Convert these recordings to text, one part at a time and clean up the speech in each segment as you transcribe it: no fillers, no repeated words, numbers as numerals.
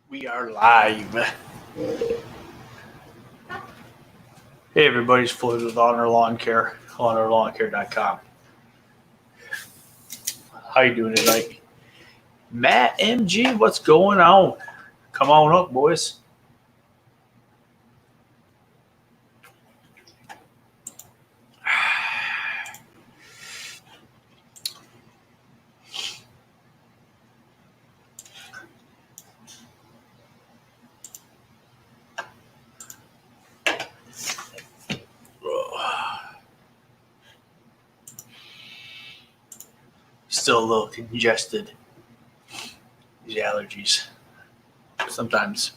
We are live. Hey, everybody's Floyd with Honor Lawn Care, honorlawncare.com. How you doing tonight? Matt MG, what's going on? Come on up, boys. Still a little congested. These allergies. Sometimes.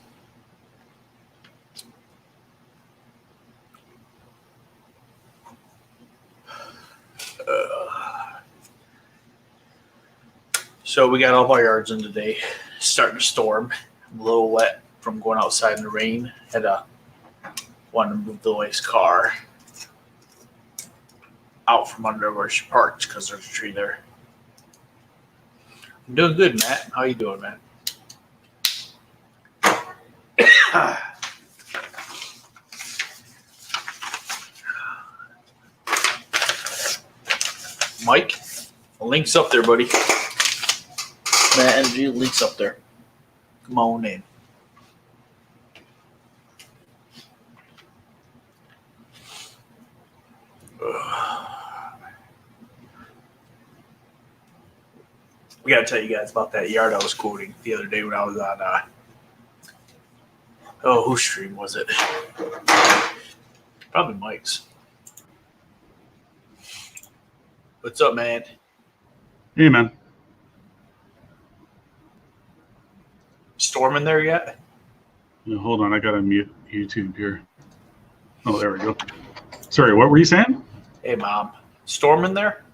So we got all of our yards in today. Starting to storm. I'm a little wet from going outside in the rain. Wanted to move the wife's car out from under where she parked because there's a tree there. I'm doing good, Matt. How you doing, man? Mike, link's up there, buddy. Matt MG, link's up there. Come on in. We got to tell you guys about that yard I was quoting the other day when I was on, whose stream was it? Probably Mike's. What's up, man? Hey, man. Storming there yet? Yeah, hold on, I gotta mute YouTube here. Oh, there we go. Sorry, what were you saying? Hey, Mom. Storming there?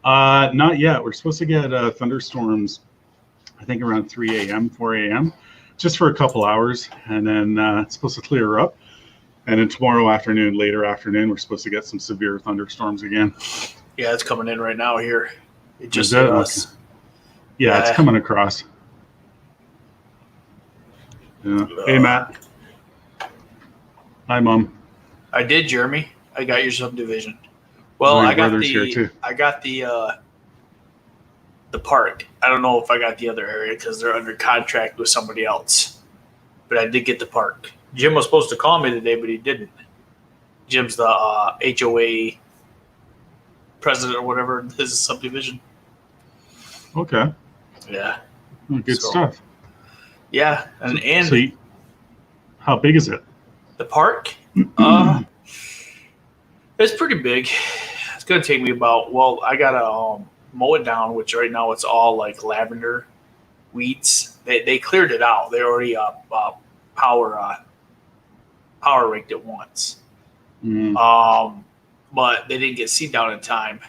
Not yet. We're supposed to get thunderstorms, I think around 3 a.m., 4 a.m., just for a couple hours, and then it's supposed to clear up. And then tomorrow afternoon, later afternoon, we're supposed to get some severe thunderstorms again. Yeah, it's coming in right now here. It just hit us. Okay. Yeah, it's coming across. Yeah. Hey, Matt. Hi, Mom. I did, Jeremy. I got your subdivision. Well, I got the park. I don't know if I got the other area because they're under contract with somebody else. But I did get the park. Jim was supposed to call me today, but he didn't. Jim's the HOA president or whatever, his subdivision. Okay. Yeah. Oh, good stuff. Yeah, and so how big is it? The park? It's pretty big. It's going to take me I got to mow it down, which right now it's all like lavender weeds. They cleared it out. They already power raked it once. But they didn't get seed down in time.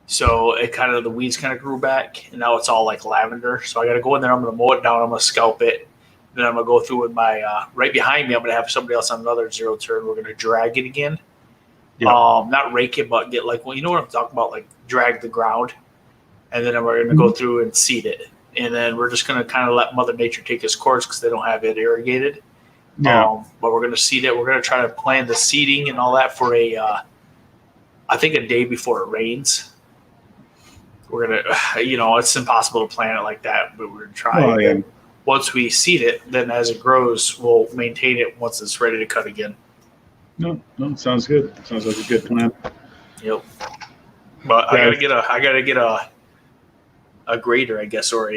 So the weeds kind of grew back, and now it's all like lavender. So I got to go in there. I'm going to mow it down. I'm going to scalp it. Then I'm going to go through with my right behind me. I'm going to have somebody else on another zero turn. We're going to drag it again. Yeah. Not rake it, but get you know what I'm talking about, like drag the ground. And then we're going to go through and seed it. And then we're just going to kind of let Mother Nature take its course because they don't have it irrigated. Yeah. But we're going to seed it. We're going to try to plan the seeding and all that for I think a day before it rains. We're going to, it's impossible to plan it like that, but we're going to try it. Yeah. Once we seed it, then as it grows, we'll maintain it once it's ready to cut again. No, sounds good. Sounds like a good plan. Yep. But yeah, I gotta get a grader, I guess, or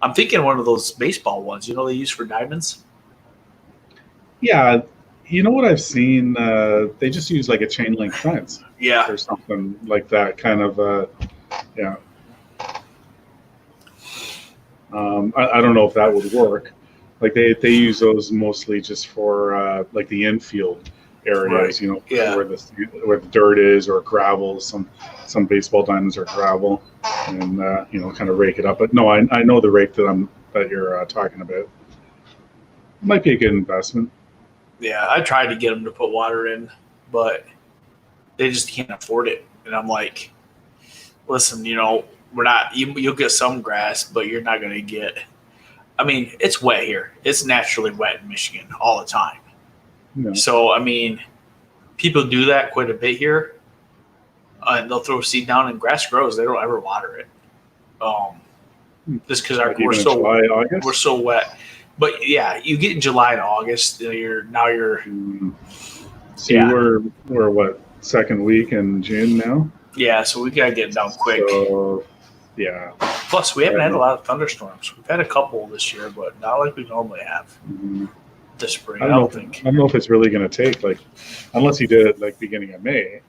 I'm thinking one of those baseball ones, they use for diamonds. Yeah, you know what I've seen? They just use like a chain link fence. Yeah. Or something like that, kind of. Yeah. I don't know if that would work. Like they use those mostly just for like the infield areas, right. where the dirt is or gravel. Some baseball diamonds are gravel, and kind of rake it up. But no, I know the rake that you're talking about. It might be a good investment. Yeah, I tried to get them to put water in, but they just can't afford it. And I'm like, listen, we're not. You'll get some grass, but you're not going to get. I mean, it's wet here. It's naturally wet in Michigan all the time. Yeah. So I mean, people do that quite a bit here. And they'll throw seed down and grass grows. They don't ever water it. Just because Like we're even so July, August? we're so wet. But yeah, you get in July and August. You're So Yeah. we're what, second week in June now? yeah. So we gotta get it down quick. So yeah. Plus, we haven't had a lot of thunderstorms. We've had a couple this year, but not like we normally have Mhm. this spring. I I don't don't know. think. I don't know if it's really going to take, like, unless you did it like beginning of May,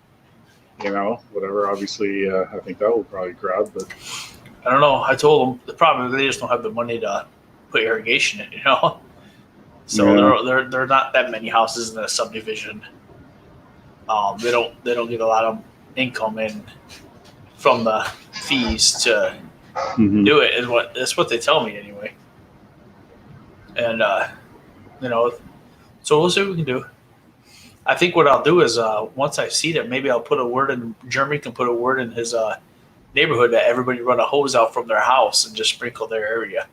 whatever. Obviously, I think that will probably grab, but I don't know. I told them the problem is they just don't have the money to put irrigation in. So Yeah. there are not that many houses in the subdivision. They don't get a lot of income in from the fees to Mhm. do it. That's what they tell me anyway. And so we'll see what we can do. I think what I'll do is once I seed it, maybe I'll put a word in. Jeremy can put a word in his neighborhood that everybody run a hose out from their house and just sprinkle their area.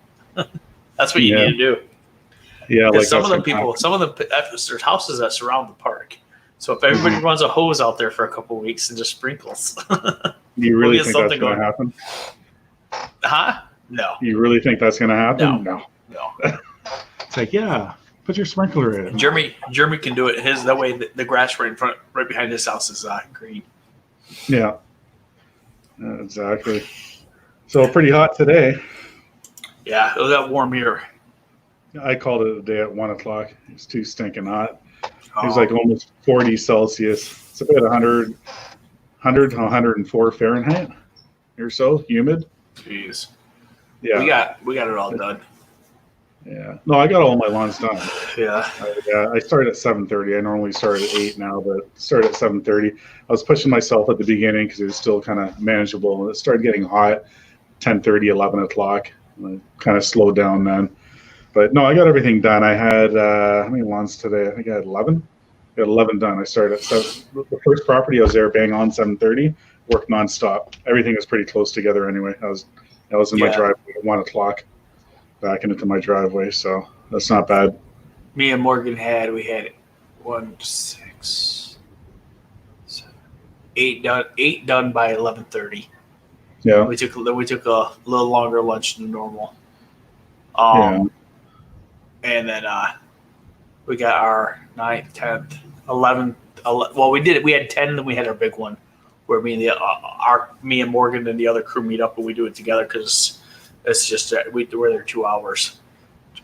That's what you Yeah. need to do. Yeah, like Because some of that's the gonna people, happen. some of the there's houses that surround the park. So if everybody runs a hose out there for a couple of weeks and just sprinkles, Do you really get think that's something going to going. happen? huh? No, You really think that's going to happen? No. no. It's like, yeah, put your sprinkler in. Jeremy can do it. That way the grass right behind his house is green. Yeah. Exactly. So pretty hot today. Yeah, it got warm here. I called it a day at 1 o'clock. It's too stinking hot. It was Oh, like almost 40 Celsius. It's about 100 to 104 Fahrenheit or so, humid. jeez. Yeah. We got it all done. Yeah. No, I got all my lawns done. Yeah. I started at 7:30. I normally start at 8 now, but started at 7:30. I was pushing myself at the beginning because it was still kind of manageable. And it started getting hot 10:30, 11 o'clock. I kind of slowed down then. But no, I got everything done. I had, how many lawns today? I think I had 11. I got 11 done. I started at 7. The first property, I was there bang on 7:30, worked nonstop. Everything was pretty close together anyway. I was in my Yeah. driveway at 1 o'clock, backing into my driveway. So that's not bad. Me and Morgan we had 1, 6, 7, 8 done by 11:30. Yeah. We took a little longer lunch than normal. Yeah. And then we got our 9th, 10th, 11th. Well, we had 10, then we had our big one where me and Morgan and the other crew meet up and we do it together because it's just we're there 2 hours.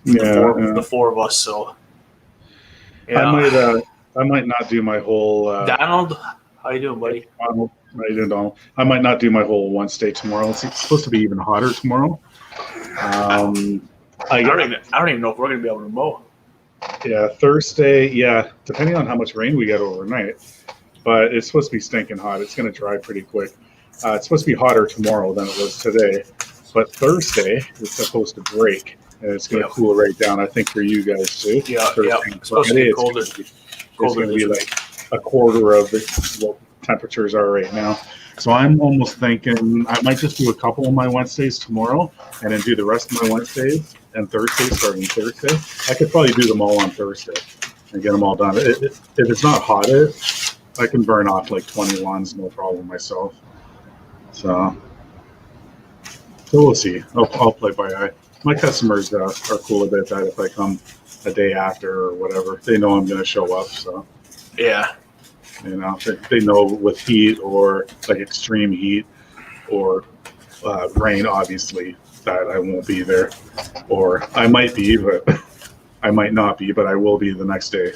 The four of us. So I might not do my whole. Donald, how you doing, buddy? Donald, how you doing, Donald? I might not do my whole one stay tomorrow. It's supposed to be even hotter tomorrow. I don't even know if we're gonna be able to mow. Yeah, Thursday. Yeah, depending on how much rain we get overnight. But it's supposed to be stinking hot. It's going to dry pretty quick. It's supposed to be hotter tomorrow than it was today. But Thursday is supposed to break, and it's going to cool right down. I think for you guys too. Yeah, Thursday yeah. and It's supposed to Friday, be colder. It's going to be like a quarter of what temperatures are right now. So I'm almost thinking I might just do a couple of my Wednesdays tomorrow, and then do the rest of my Wednesdays and Thursdays starting Thursday. I could probably do them all on Thursday and get them all done. If it's not hot, I can burn off like 20 lawns, no problem myself. So we'll see. I'll play by eye. My customers are cool about that. If I come a day after or whatever, they know I'm going to show up. So Yeah. they know with heat or like extreme heat or rain, obviously, that I won't be there. Or I might be, but I might not be, but I will be the next day.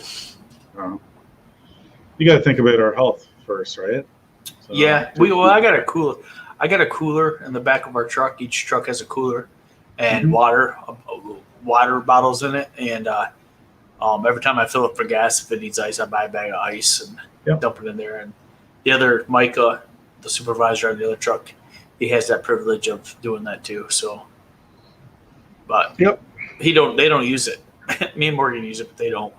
You got to think about our health first, right? So, Yeah. I got a cooler. I got a cooler in the back of our truck. Each truck has a cooler and water bottles in it. And every time I fill up for gas, if it needs ice, I buy a bag of ice and dump it in there. And the other Micah, the supervisor on the other truck, he has that privilege of doing that too. So, but they don't use it. Me and Morgan use it, but they don't.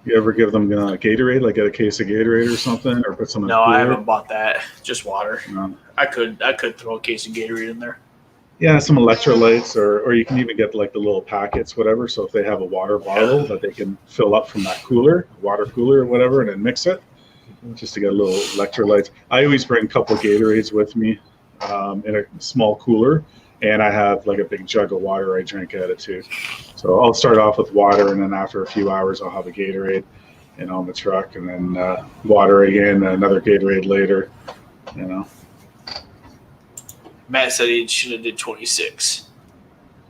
You ever give them Gatorade, like get a case of Gatorade or something, or put some in No, I haven't bought that. Just water. No. I could throw a case of Gatorade in there. Yeah, some electrolytes, or you can even get like the little packets, whatever. So if they have a water bottle that they can fill up from that cooler, water cooler or whatever, and then mix it, just to get a little electrolytes. I always bring a couple Gatorades with me in a small cooler, and I have like a big jug of water I drink out of too. So I'll start off with water, and then after a few hours, I'll have a Gatorade, on the truck, and then water again, another Gatorade later, Matt said he should have did 26.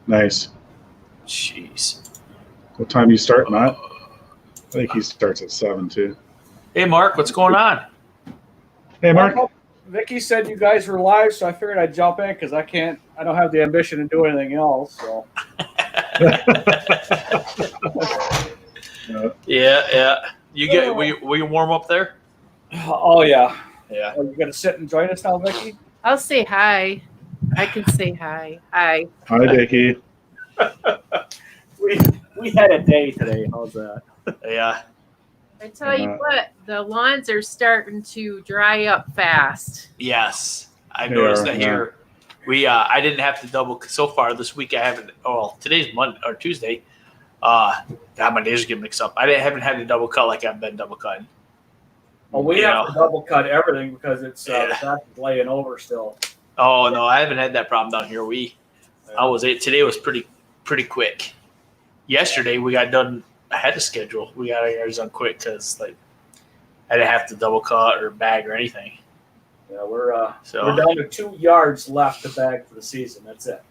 Nice. Jeez. What time do you start, Matt? I think he starts at 7 too. Hey, Mark, what's going on? Hey, Mark. Vicky said you guys were live, so I figured I'd jump in because I don't have the ambition to do anything else. So. Yeah. Will you warm up there? Oh yeah. Yeah. Are you gonna sit and join us now, Vicky? I'll say hi. I can say hi. Hi. Hi, Vicky. We had a day today. How's that? Yeah. I tell you what, the lawns are starting to dry up fast. Yes. I They noticed are, that here. I didn't have to double so far this week. I haven't. Oh, today's Monday or Tuesday. God, my days are getting mixed up. haven't had to double cut like I've been double cutting. Well, we have to double cut everything because it's laying over still. Oh no, I haven't had that problem down here. Today was pretty quick. Yesterday we got done ahead of schedule. We got ours done quick because I didn't have to double cut or bag or anything. Yeah, we're down to 2 yards left to bag for the season. That's it.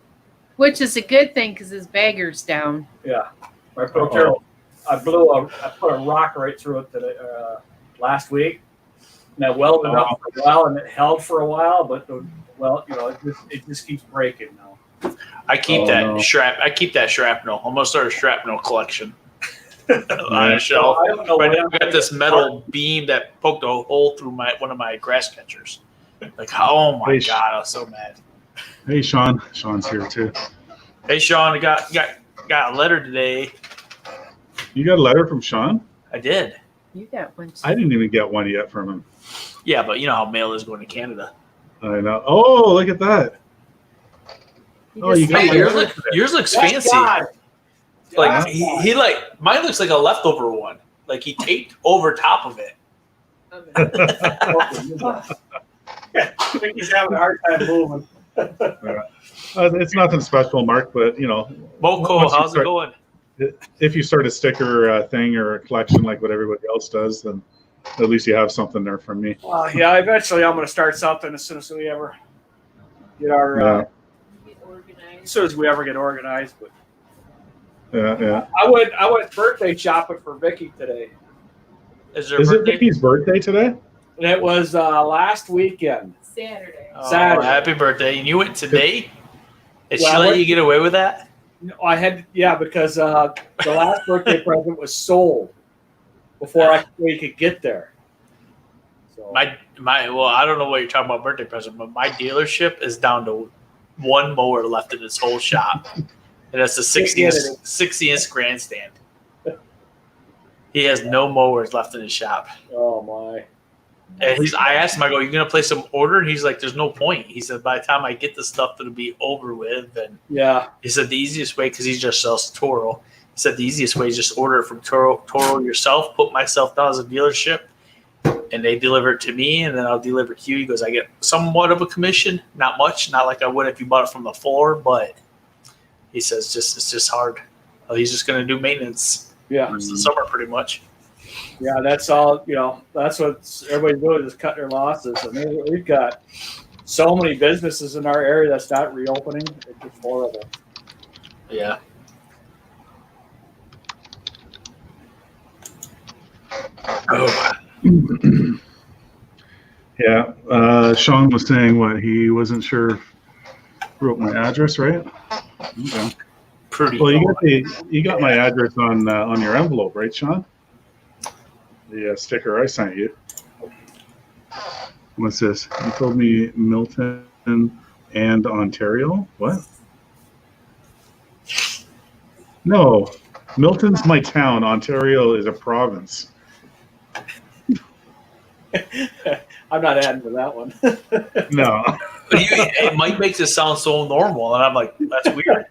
Which is a good thing because his bagger's down. Yeah, I put a rock right through it today, last week, and I welded it up for a while, and it held for a while, but it just keeps breaking now. I keep I keep that shrapnel. I'm gonna start a shrapnel collection on a shelf. I don't know. Right now, we got this metal beam that poked a hole through one of my grass catchers. Oh my god, I was so mad. Hey, Sean. Sean's here too. Hey, Sean, I got a letter today. You got a letter from Sean? I did. You got one too. I didn't even get one yet from him. Yeah, but you know how mail is going to Canada. I know. Oh, look at that. You got Hey, my yours looks Thank fancy. God. Like he mine looks like a leftover one. Like he taped over top of it. I think he's having a hard time moving. It's nothing special, Mark, but Moko, how's it going? if you start a sticker thing or a collection like what everybody else does, then at least you have something there from me. Yeah, eventually I'm going to start something as soon as we ever get our as soon as we ever get organized. But yeah. I went birthday shopping for Vicky today. Is it Vicky's birthday today? And it was last weekend. Saturday. Saturday. Happy birthday. And you went today? Did she Well, let you get away with that? No, I had because the last birthday present was sold before we could get there. So I don't know what you're talking about birthday present, but my dealership is down to one mower left in its whole shop. And that's a 60-inch grandstand. He has no mowers left in his shop. oh my. And I asked him, I go, "You gonna place some order?" And he's like, "There's no point." He said, "By the time I get the stuff, it'll be over with." And Yeah. he said the easiest way, because he just sells Toro. He said the easiest way is just order it from Toro yourself. Put myself down as a dealership, and they deliver it to me, and then I'll deliver it to you. He goes, "I get somewhat of a commission, not much, not like I would if you bought it from the floor, but." He says, "It's just hard. He's just gonna do maintenance Yeah. for the summer, pretty much." Yeah, that's all. That's what everybody's doing is cut their losses. I mean, we've got so many businesses in our area that's not reopening. It's just horrible. Yeah. Oh. Yeah. Sean was saying he wasn't sure. Wrote my address, right? Okay. Pretty. Well, you got my address on your envelope, right, Sean? The sticker I sent you. What's this? You told me Milton and Ontario. What? No, Milton's my town. Ontario is a province. I'm not adding to that one. No. Mike makes it sound so normal, and I'm like, that's weird.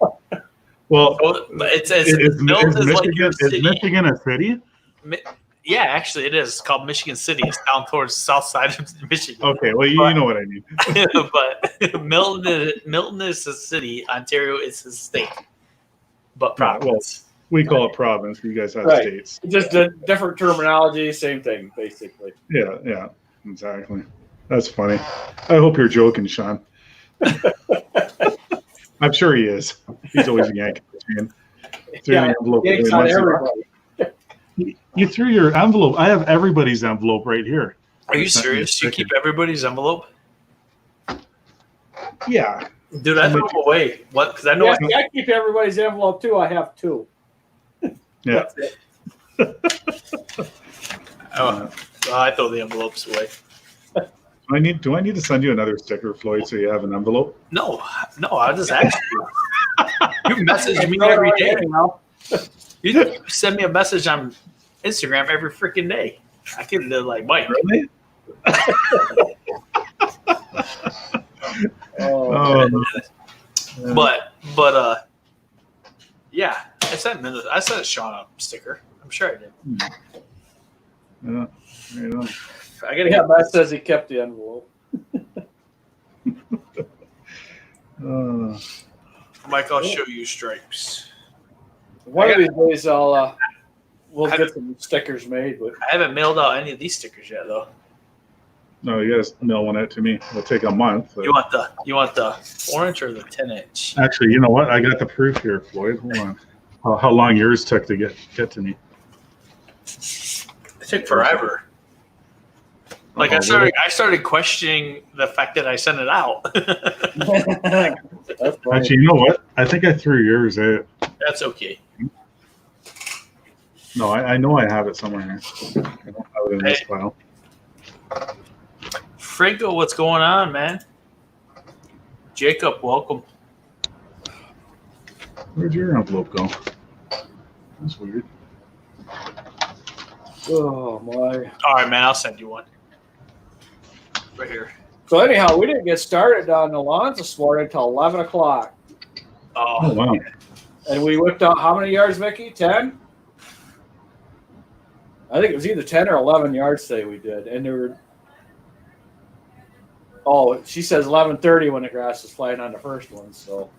Well, So, it's is Milton is like your Michigan, city. is Michigan a city? Yeah, actually, it is. It's called Michigan City. It's down towards the south side of Michigan. Okay, well, you know what I mean. But Milton is a city. Ontario is a state. But Yeah, well, province. We call it province. You guys have Right. states. Just a different terminology, same thing, basically. Yeah, exactly. That's funny. I hope you're joking, Sean. I'm sure he is. He's always a Yankee fan. Threw Yeah, the envelope Yanks away on once in a while. everybody. You threw your envelope. I have everybody's envelope right here. Are you serious? You keep everybody's envelope? Yeah. Dude, I threw them away. What? Because I know Yeah, I keep everybody's envelope too. I have two. Yeah. That's it. I throw the envelopes away. Do I need to send you another sticker, Floyd, so you have an envelope? No, I just asked you. You message me Throw it every away day. anyhow. You send me a message on Instagram every freaking day. I can live like Mike. Really? Oh, But yeah, I sent Sean a sticker. I'm sure I did. Yeah. You know. I gotta yeah, get that says he kept the envelope. Mike. I'll show you stripes. One of these days, we'll I get some stickers made. But I haven't mailed out any of these stickers yet, though. No, you guys mail one out to me. It'll take a month. But You want the 4-inch or the 10-inch? actually, you know what? I got the proof here, Floyd. Hold on. How long yours took to get to me? It took forever. Like Oh, I started questioning the fact that I sent it out. that's funny. Actually, you know what? I think I threw yours out. That's okay. No, I know I have it somewhere here. I don't have it in this Hey. file. Franco, what's going on, man? Jacob, welcome. Where'd your envelope go? That's weird. Oh my! All right, man. I'll send you one. Right here. So anyhow, we didn't get started on the lawns this morning until 11 o'clock, Oh, Oh, wow. and we whipped out how many yards, Vicky? 10. I think it was either 10 or 11 yards today we did, and there were. Oh, she says 11:30 when the grass is flying on the first one. So.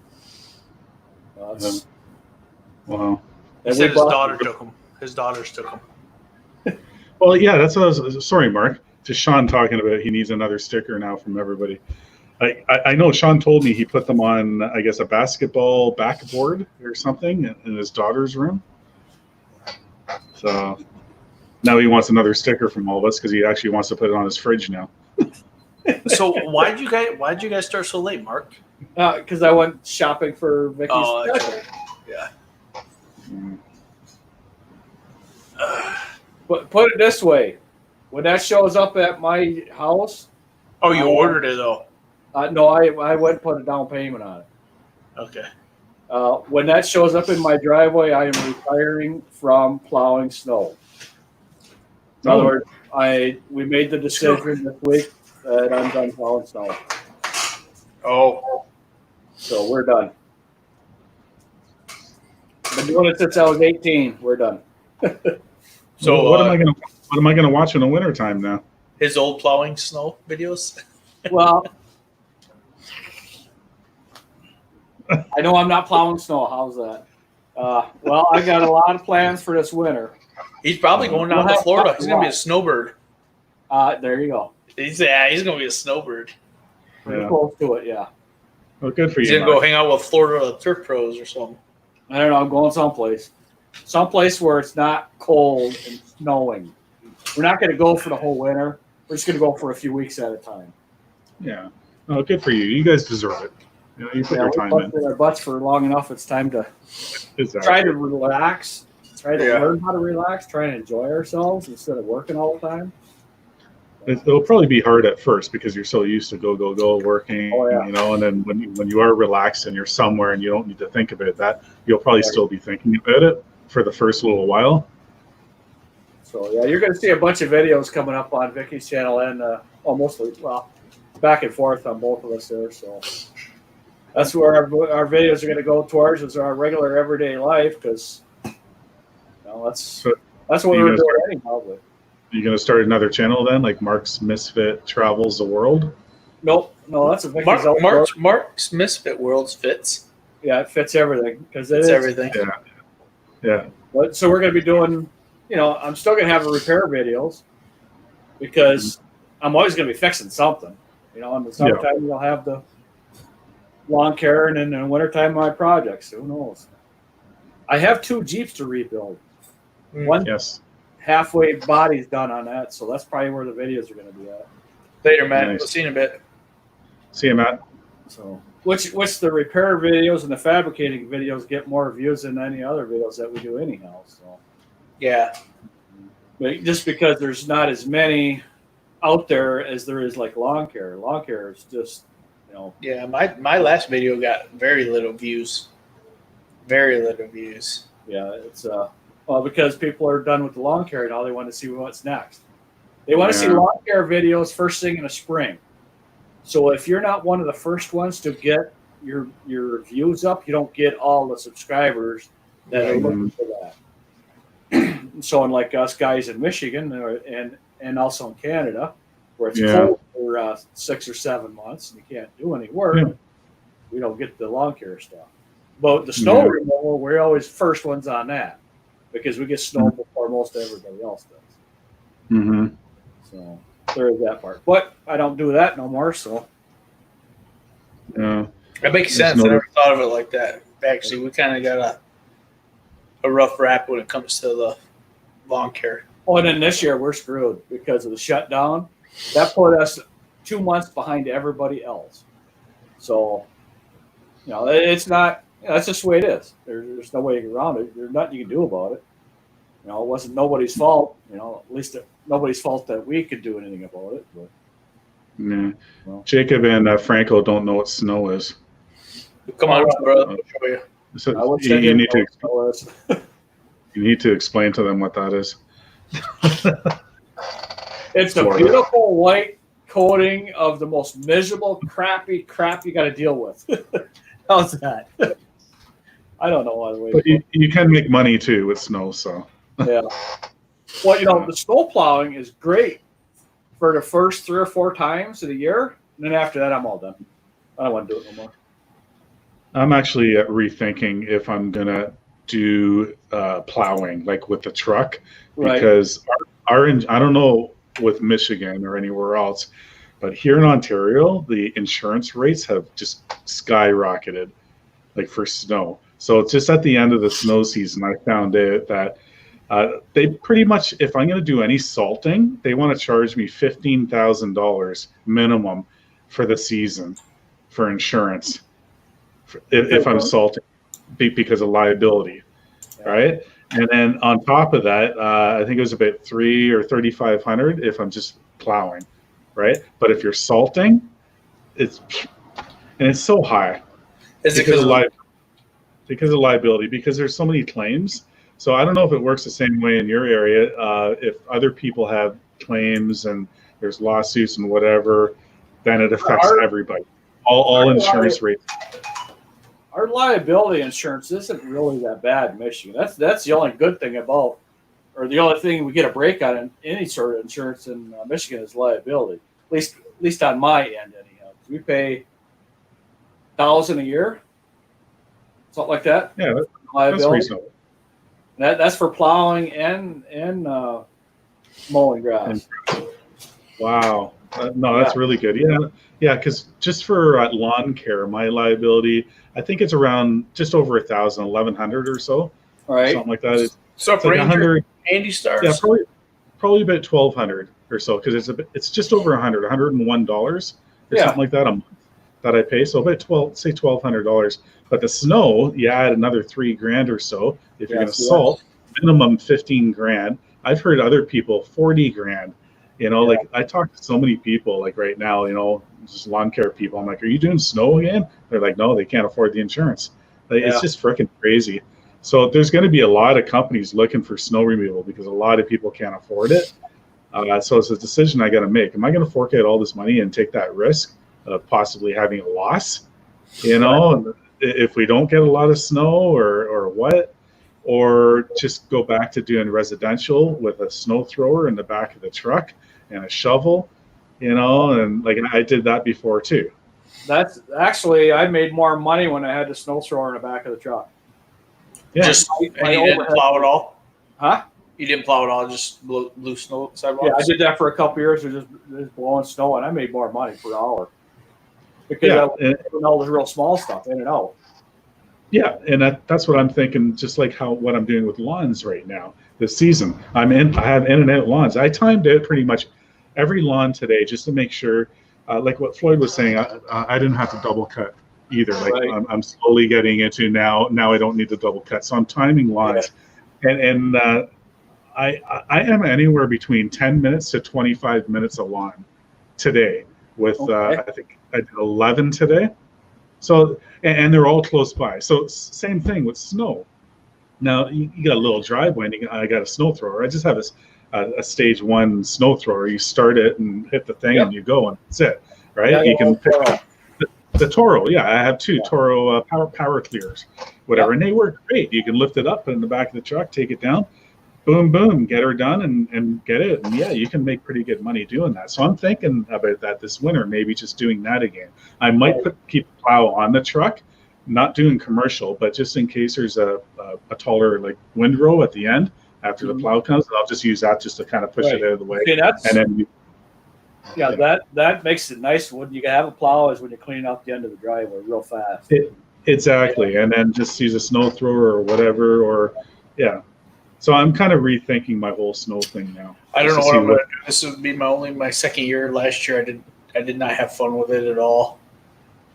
That's, Wow. he and said we his bought- daughter took them. His daughters took them. Well, yeah, that's what I was. Sorry, Mark. Just Sean talking about he needs another sticker now from everybody. I know Sean told me he put them on, I guess, a basketball backboard or something in his daughter's room. So now he wants another sticker from all of us because he actually wants to put it on his fridge now. So why'd you guys start so late, Mark? Because I went shopping for Vicky's. Oh, that's sticker. Mm. But put it this way, when that shows up at my house, Oh, you ordered it though. no, I went and put a down payment on it. Okay. When that shows up in my driveway, I am retiring from plowing snow. In other words, we made the decision this week that I'm done plowing snow. Oh, So we're done. Been doing it since I was 18. We're done. so what am I gonna watch in the wintertime now? his old plowing snow videos. Well, I know I'm not plowing snow. How's that? Well, I got a lot of plans for this winter. He's probably going down to Florida. He's gonna be a snowbird. There you go. He's gonna be a snowbird. Pretty Yeah. close to it, yeah. Well, good for He's you. gonna go Mark. hang out with Florida turf pros or something. I don't know. I'm going someplace where it's not cold and snowing. We're not going to go for the whole winter. We're just going to go for a few weeks at a time. Yeah. Oh, good for you. You guys deserve it. You know, you put Yeah, your we've time in. busted our butts for long enough. It's time to Exactly. try to relax, try to Yeah. learn how to relax, try and enjoy ourselves instead of working all the time. It'll probably be hard at first because you're so used to go working, Oh, yeah. you know, and then when you are relaxed and you're somewhere and you don't need to think about that, you'll probably Right. still be thinking about it for the first little while. So yeah, you're going to see a bunch of videos coming up on Vicky's channel and mostly, well, back and forth on both of us there. So that's where our videos are going to go towards, is our regular everyday life, because that's what we're doing anyhow. But you going to start another channel then, like Mark's Misfit Travels the World? no, that's a Vicky's Mark's Misfit Worlds fits. Yeah, it fits everything, because it's everything. Yeah. But so we're going to be doing, I'm still going to have repair videos, because I'm always going to be fixing something. In the summertime, you'll have the lawn care, and then in the wintertime, my projects. Who knows? I have 2 Jeeps to rebuild. One halfway body's done on that, so that's probably where the videos are going to be at. Later, Matt. Nice. We'll see you in a bit. See you, Matt. So, which the repair videos and the fabricating videos get more views than any other videos that we do anyhow. So, Yeah. but just because there's not as many out there as there is like lawn care. Lawn care is just, Yeah, my last video got very little views. Very little views. Yeah, it's because people are done with the lawn care and all they want to see what's next. They want to see lawn care videos first thing in the spring. So if you're not one of the first ones to get your views up, you don't get all the subscribers that are looking for that. So unlike us guys in Michigan and also in Canada, where it's cold for 6 or 7 months and you can't do any work, we don't get the lawn care stuff. But the snow removal, we're always first ones on that, because we get snow before most everybody else does. Mm-hmm. So there is that part. But I don't do that no more, so. Yeah. That makes sense. I never thought of it like that. Actually, we kind of got a rough rap when it comes to the lawn care. Oh, and then this year we're screwed because of the shutdown. That put us 2 months behind everybody else. So, it's not. That's just the way it is. There's no way around it. There's nothing you can do about it. It wasn't nobody's fault. At least nobody's fault that we could do anything about it. But, Yeah. Well, Jacob and Franco don't know what snow is. Come on, brother. I'll show you. So you need to explain to them what that is. It's a beautiful white coating of the most miserable, crappy crap you got to deal with. How's that? I don't know why the way. But you can make money too with snow, so. Yeah. Well, the snow plowing is great for the first 3 or 4 times of the year, and then after that, I'm all done. I don't want to do it no more. I'm actually rethinking if I'm gonna do plowing, like with the truck, because our I don't know with Michigan or anywhere else, but here in Ontario, the insurance rates have just skyrocketed, like for snow. So it's just at the end of the snow season, I found it that they pretty much, if I'm going to do any salting, they want to charge me $15,000 minimum for the season for insurance if I'm salting because of liability, right? And then on top of that, I think it was about $3,000 or $3,500 if I'm just plowing, right? But if you're salting, it's so high. Is it because of liability? Because there's so many claims. So I don't know if it works the same way in your area. If other people have claims and there's lawsuits and whatever, then it affects everybody. All insurance rates. Our liability insurance isn't really that bad in Michigan. That's the only good thing about, or the only thing we get a break on in any sort of insurance in Michigan is liability. At least on my end, anyhow. We pay $1,000 a year, something like that. Yeah, liability. That's reasonable. That's for plowing and mowing grass. Wow. No, that's really good. Yeah, because just for lawn care, my liability, I think it's around just over 1,000, 1,100 or so, right? Something like that. So it's like 100. Andy Stars. Yeah, probably about 1,200 or so, because it's just over $101 or something like that a month that I pay. So about $1,200. But the snow, you add another $3,000 or so. If you're going to salt, minimum $15,000. I've heard other people $40,000. Like I talk to so many people like right now, just lawn care people. I'm like, are you doing snow again? They're like, no, they can't afford the insurance. It's just freaking crazy. So there's going to be a lot of companies looking for snow removal because a lot of people can't afford it. So it's a decision I got to make. Am I going to fork out all this money and take that risk of possibly having a loss? You know, if we don't get a lot of snow or what, or just go back to doing residential with a snow thrower in the back of the truck and a shovel, you know, and like I did that before too. That's actually, I made more money when I had the snow thrower in the back of the truck. Yeah. Just and my you didn't overhead- plow it all. Huh? You didn't plow it all, just blew snow sidewalks. Yeah, I did that for a couple years. Just blowing snow, and I made more money per hour because Yeah, I was doing all this real small stuff in and out. Yeah, and that's what I'm thinking. Just like what I'm doing with lawns right now this season. I have in and out lawns. I timed it pretty much every lawn today just to make sure, like what Floyd was saying. I didn't have to double cut either. Like Right. I'm slowly getting into now. Now I don't need to double cut, so I'm timing lawns, and I am anywhere between 10 minutes to 25 minutes a lawn today. With Okay. I think I did 11 today. So, and they're all close by. So same thing with snow. Now you got a little driveway and I got a snow thrower. I just have a stage 1 snow thrower. You start it and hit the thing and you go and that's it, right? Yeah, you can pick Toro. up the Toro. Yeah, I have 2 Toro power clears, whatever. And they work great. You can lift it up in the back of the truck, take it down, boom, boom, get her done and get it. And yeah, you can make pretty good money doing that. So I'm thinking about that this winter, maybe just doing that again. I might keep the plow on the truck, not doing commercial, but just in case there's a taller like windrow at the end after the plow comes, I'll just use that just to kind of push it out of the way. See, that's, And then that makes it nice when you have a plow is when you're cleaning out the end of the driveway real fast. exactly. And then just use a snow thrower or whatever, or yeah. So I'm kind of rethinking my whole snow thing now. I don't Just know to what see I'm gonna do. This would be my second year. Last year I did not have fun with it at all.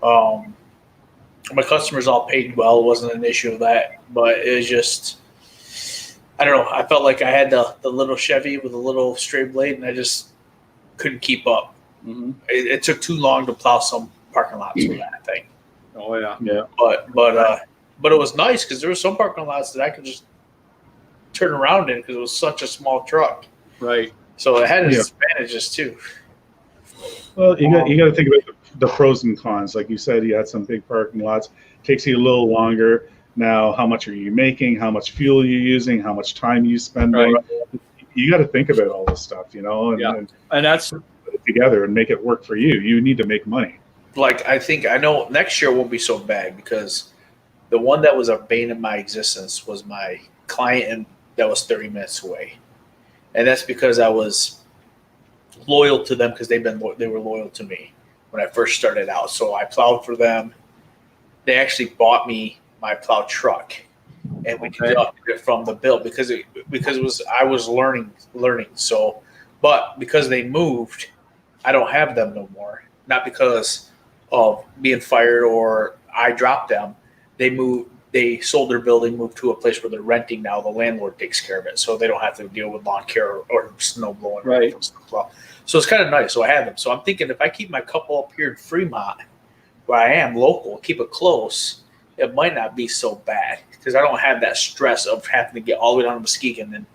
My customers all paid well. It wasn't an issue of that, but it was just, I don't know. I felt like I had the little Chevy with a little stray blade and I just couldn't keep up. Mm-hmm. It took too long to plow some parking lots with that thing. Oh yeah. Yeah. But it was nice because there were some parking lots that I could just turn around in because it was such a small truck. Right. So it had its advantages too. Well, you got to think about the pros and cons. Like you said, you had some big parking lots. Takes you a little longer. Now, how much are you making? How much fuel are you using? How much time you spending? Right. You got to think about all this stuff, you know, and And that's put it together and make it work for you. You need to make money. Like I know next year won't be so bad because the one that was a bane of my existence was my client and that was 30 minutes away. And that's because I was loyal to them because they were loyal to me when I first started out. So I plowed for them. They actually bought me my plow truck, and we deducted it from the bill because it was I was learning. So, but because they moved, I don't have them no more. Not because of being fired or I dropped them. They moved. They sold their building, moved to a place where they're renting now. The landlord takes care of it, so they don't have to deal with lawn care or snow blowing. Right. So it's kind of nice. So I have them. So I'm thinking if I keep my couple up here in Fremont, where I am local, keep it close, it might not be so bad because I don't have that stress of having to get all the way down to Muskegon and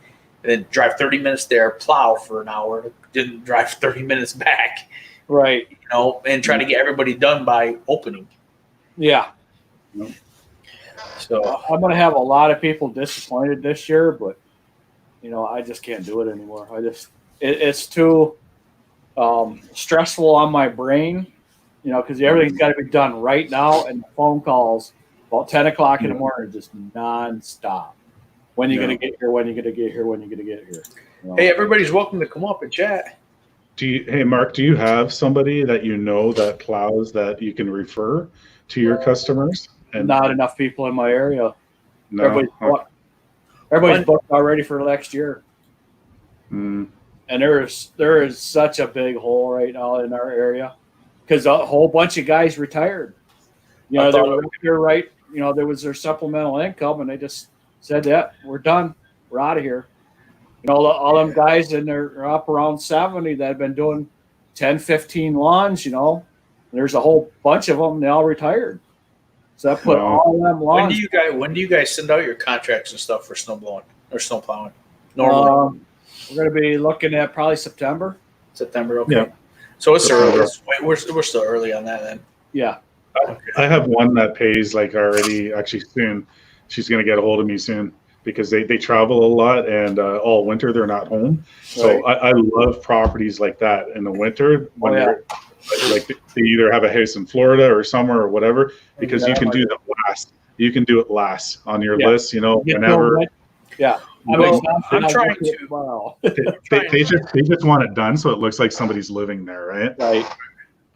then drive 30 minutes there, plow for an hour, then drive 30 minutes back, right. you know, and try to get everybody done by opening. Yeah. So I'm going to have a lot of people disappointed this year, but you know, I just can't do it anymore. It's too stressful on my brain, you know, because everything's got to be done right now, and the phone calls about 10 o'clock in the morning are just nonstop. When are you going to get here? When are you going to get here? When are you going to get here? You know? hey, everybody's welcome to come up and chat. Hey, Mark, do you have somebody that you know that plows that you can refer to your customers? And Not enough people in my area. no. Everybody's booked already for next year. Mm, And there is such a big hole right now in our area because a whole bunch of guys retired. You know, they were here, right? You know, there was their supplemental income, and they just said that we're done, we're out of here. You know, all them guys and they're up around 70 that have been doing 10, 15 lawns. You know, and there's a whole bunch of them. They all retired. So that put all them lawns. When do you guys send out your contracts and stuff for snow blowing or snow plowing? Normally, We're going to be looking at probably September. September. Okay. Yeah. So it's September. early. We're still early on that then. Yeah. I have one that pays like already actually soon. She's going to get a hold of me soon because they travel a lot and all winter they're not home. So Right. I love properties like that in the winter when they're like they either have a house in Florida or somewhere or whatever, because you can do the last. You can do it last on your list, whenever. Yeah. I'm trying to. Wow. They just want it done so it looks like somebody's living there, right? Right.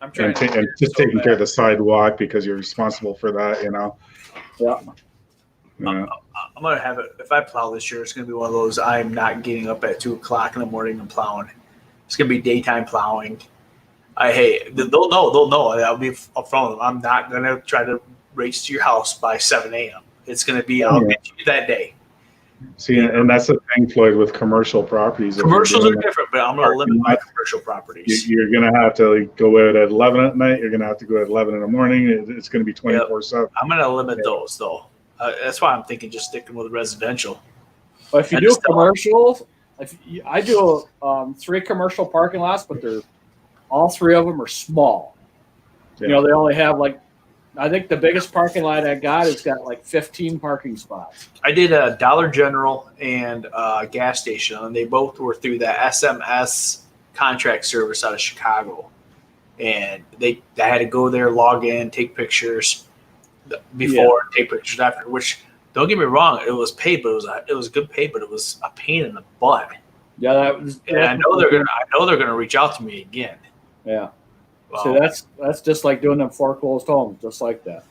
I'm trying And, to and just taking care of the sidewalk because you're responsible for that, Yeah. Yeah. I'm gonna have it. If I plow this year, it's gonna be one of those. I'm not getting up at 2:00 in the morning and plowing. It's gonna be daytime plowing. They'll know. I'll be upfront with them. I'm not gonna try to race to your house by 7 a.m. It's gonna be I'll get you that day. See, and that's the thing, Floyd, with commercial properties. Commercials are different, but I'm gonna limit my commercial properties. You're going to have to go out at 11 at night. You're going to have to go at 11 in the morning. It's going to be 24/7. I'm gonna limit those though. That's why I'm thinking just sticking with residential. But if you do commercials, I do 3 commercial parking lots, but all 3 of them are small. Yeah. They only have I think the biggest parking lot I got has got 15 parking spots. I did a Dollar General and a gas station, and they both were through the SMS contract service out of Chicago. And I had to go there, log in, take pictures before, take pictures after. Which, don't get me wrong, it was paid, but it was good pay, but it was a pain in the butt. Yeah, And I know they're gonna reach out to me again. Yeah. Well, So that's just like doing them foreclosed homes, just like that.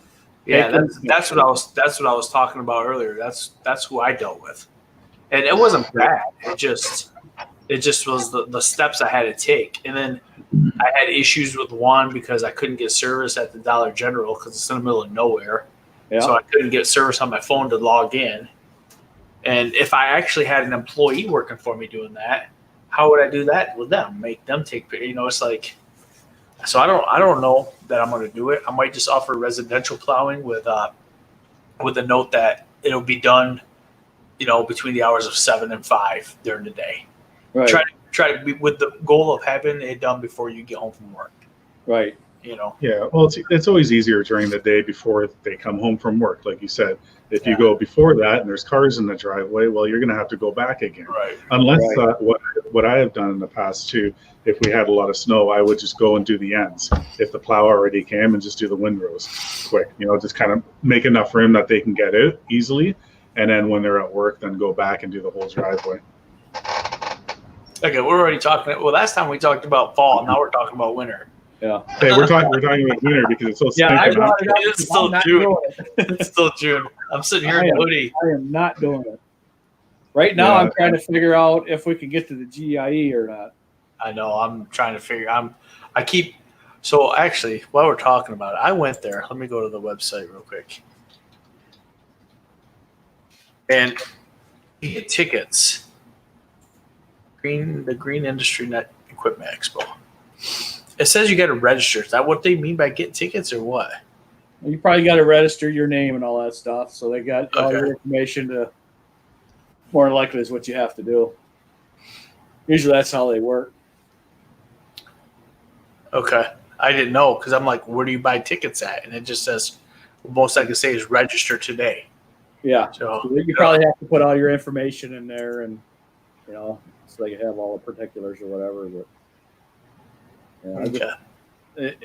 yeah, that's what I was talking about earlier. That's who I dealt with, and it wasn't bad. It just was the steps I had to take, and then I had issues with one because I couldn't get service at the Dollar General because it's in the middle of nowhere. Yeah. So I couldn't get service on my phone to log in. And if I actually had an employee working for me doing that, how would I do that with them? Make them take, it's like. So I don't know that I'm going to do it. I might just offer residential plowing with a note that it'll be done, between the hours of 7 and 5 during the day. Right. Try to be with the goal of having it done before you get home from work. Right. Yeah, well, it's always easier during the day before they come home from work, like you said. If you Yeah. go before that and there's cars in the driveway, well, you're going to have to go back again. Right. Unless Right. what I have done in the past too, if we had a lot of snow, I would just go and do the ends. If the plow already came, and just do the windrows quick. Just kind of make enough room that they can get out easily, and then when they're at work, then go back and do the whole driveway. Okay, we're already talking. Well, last time we talked about fall. Now we're talking about winter. Yeah. Hey, we're talking about winter because it's so Yeah, I stinking hot. brought it up. It's because still I'm not June. doing it. It's still June. I'm sitting here in a hoodie. I am not doing it. Right now, Yeah. I'm trying to figure out if we can get to the GIE or not. I know. I'm trying to figure. So actually, while we're talking about it, I went there. Let me go to the website real quick. And you get tickets. The Green Industry Net Equipment Expo. It says you got to register. Is that what they mean by get tickets or what? You probably got to register your name and all that stuff. So they got all Okay. your information to. More than likely is what you have to do. Usually that's how they work. Okay. I didn't know because I'm like, where do you buy tickets at? And it just says, most I can say is register today. Yeah. So You probably have to put all your information in there and, so they can have all the particulars or whatever. But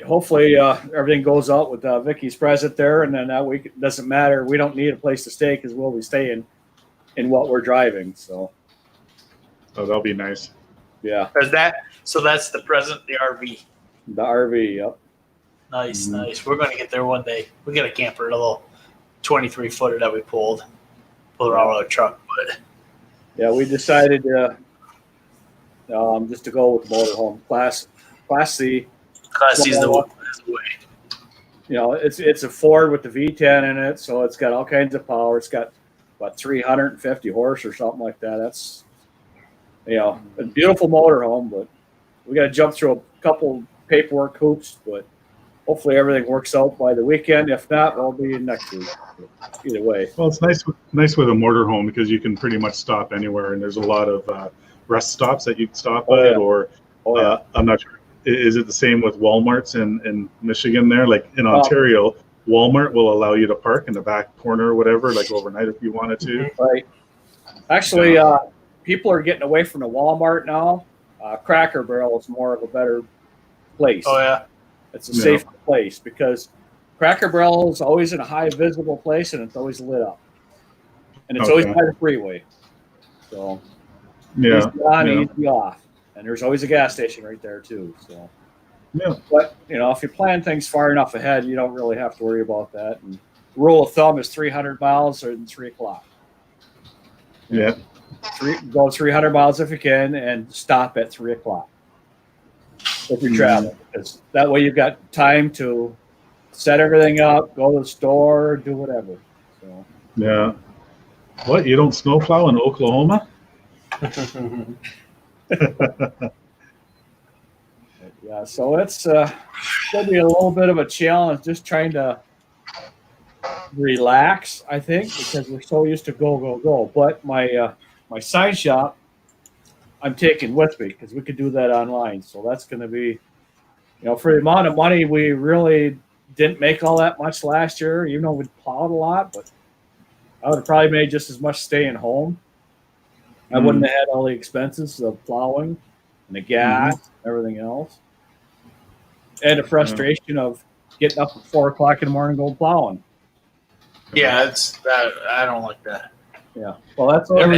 hopefully everything goes out with Vicky's present there, and then that week it doesn't matter. We don't need a place to stay because we'll be staying in what we're driving. So Oh, that'll be nice. yeah, so that's the present, the RV. the RV. Yep. Nice, nice. We're going to get there one day. We got a camper, a little 23-footer that we pulled around with our truck. But Yeah, we decided just to go with the motorhome Class C. Class C is the way. It's a Ford with the V10 in it, so it's got all kinds of power. It's got about 350 horse or something like that. That's a beautiful motorhome, but we got to jump through a couple paperwork hoops. But hopefully everything works out by the weekend. If not, we'll be in next week. Either way. Well, it's nice with a motorhome because you can pretty much stop anywhere, and there's a lot of rest stops that you can stop Oh, at, yeah. or I'm not sure. Is it the same with Walmarts in Michigan there? Like in Ontario, Walmart will allow you to park in the back corner or whatever, like overnight if you wanted to. Right. Actually, people are getting away from the Walmart now. Cracker Barrel is more of a better place. Oh yeah. It's a safer place because Cracker Barrel is always in a high visible place and it's always lit up. And it's always by the freeway. So easy on, easy off. And there's always a gas station right there too. So but if you plan things far enough ahead, you don't really have to worry about that. And rule of thumb is 300 miles or 3 o'clock. Yeah. Go 300 miles if you can and stop at 3 o'clock if you're traveling. Because that way you've got time to set everything up, go to the store, do whatever. So. Yeah. What? You don't snowplow in Oklahoma? Yeah, so it's going to be a little bit of a challenge just trying to relax, I think, because we're so used to go, go, go. But my sign shop, I'm taking with me because we could do that online. So that's going to be, for the amount of money, we really didn't make all that much last year, even though we plowed a lot. But I would have probably made just as much staying home. I wouldn't have had all the expenses of plowing and the gas and everything else. And the frustration of getting up at 4 o'clock in the morning going plowing. Yeah, it's that. I don't like that. Yeah. Well, that's all. And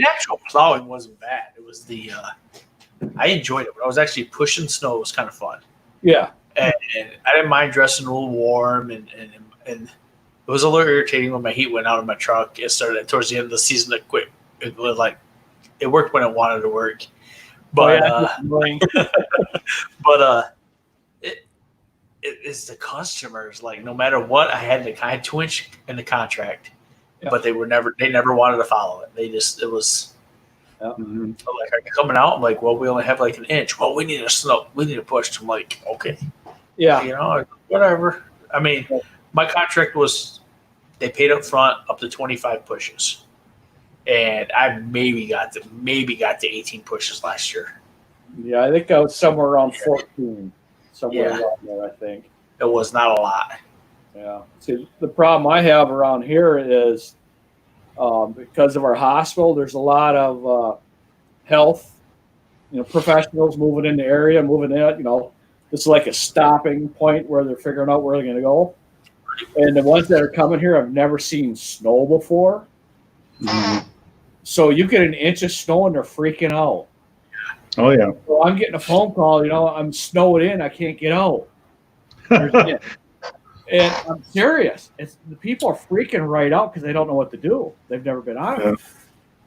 actual plowing wasn't bad. It was the I enjoyed it. But I was actually pushing snow. It was kind of fun. Yeah. And I didn't mind dressing a little warm, and it was a little irritating when my heat went out of my truck. It started towards the end of the season. It quit. It was like it worked when it wanted to work, but it is the customers. Like no matter what, I had 2 inch in the contract, but they never wanted to follow it. It was like, are you coming out? I'm like, well, we only have like an inch. Well, we need to push. I'm like, okay, whatever. I mean, my contract was they paid up front up to 25 pushes, and I maybe got to 18 pushes last year. Yeah, I think I was somewhere around 14. Somewhere around there, I think. It was not a lot. Yeah. See, the problem I have around here is because of our hospital, there's a lot of health, professionals moving in the area, it's like a stopping point where they're figuring out where they're going to go. And the ones that are coming here have never seen snow before. So you get an inch of snow and they're freaking out. Oh, yeah. So I'm getting a phone call, I'm snowed in, I can't get out. And I'm serious. The people are freaking right out because they don't know what to do. They've never been on it.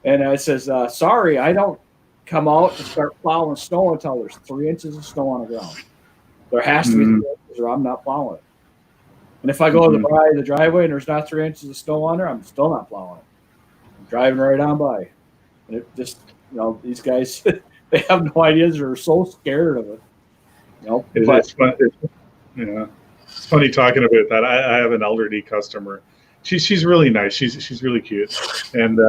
And I says, sorry, I don't come out and start plowing snow until there's 3 inches of snow on the ground. There has to be 3 inches or I'm not plowing it. And if I go to the driveway and there's not 3 inches of snow on there, I'm still not plowing it. I'm driving right on by. And it just, these guys, they have no idea. They're so scared of it. It's funny talking about that. I have an elderly customer. She's really nice. She's really cute, and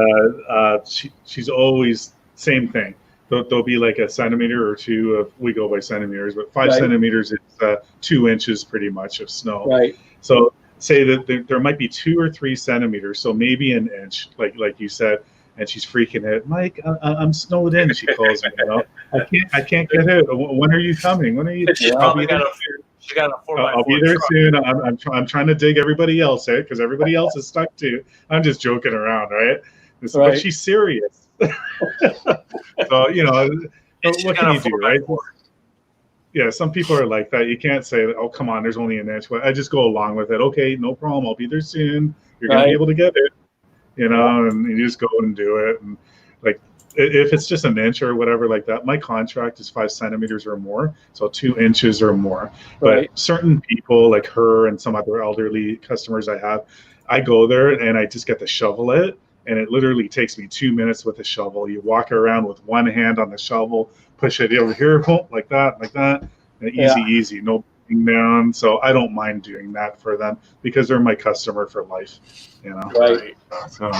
she's always same thing. There'll be like a centimeter or two of, we go by centimeters, but 5 centimeters is 2 inches pretty much of snow. Right. So say that there might be 2 or 3 centimeters, so maybe an inch, like you said. And she's freaking out. Mike, I'm snowed in. She calls me. I can't get out. When are you coming? When are you? I'll be there soon. I'm trying to dig everybody else out because everybody else is stuck too. I'm just joking around, right? But she's serious. So what can you do, right? Yeah, some people are like that. You can't say, "Oh, come on, there's only an inch." I just go along with it. Okay, no problem. I'll be there soon. You're gonna be able to get it. And you just go and do it. And like, if it's just an inch or whatever like that, my contract is 5 centimeters or more, so 2 inches or more. But certain people like her and some other elderly customers I go there and I just get to shovel it, and it literally takes me 2 minutes with a shovel. You walk around with one hand on the shovel, push it over here, like that, and easy, no down. So I don't mind doing that for them because they're my customer for life, Right. So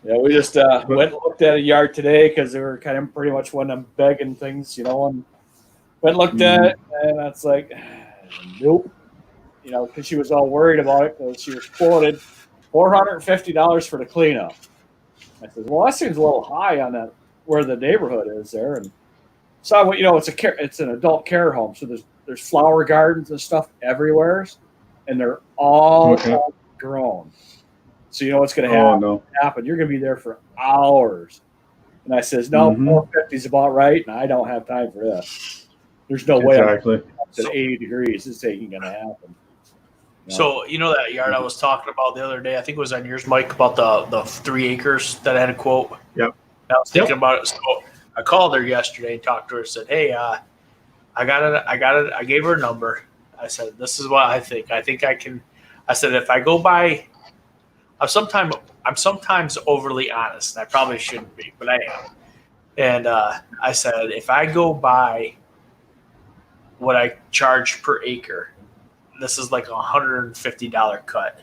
Yeah, we just went and looked at a yard today because they were kind of pretty much one of them begging things, and went and looked at it, and it's like, nope. Because she was all worried about it because she was quoted $450 for the cleanup. I said, well, that seems a little high on that where the neighborhood is there. And so it's an adult care home, so there's flower gardens and stuff everywhere, and they're all grown. So you know what's going to happen? You're going to be there for hours. And I says, no, 450 is about right, and I don't have time for this. There's no way I'm at 80 degrees. This ain't going to happen. So that yard I was talking about the other day, I think it was on yours, Mike, about the 3 acres that I had a quote. Yep. I was thinking about it. So I called her yesterday and talked to her and said, hey, I got it. I gave her a number. I said, this is what I think. I think I can. I said, if I go by, I'm sometimes overly honest, and I probably shouldn't be, but I am. And I said, if I go by what I charge per acre, this is like $150 cut.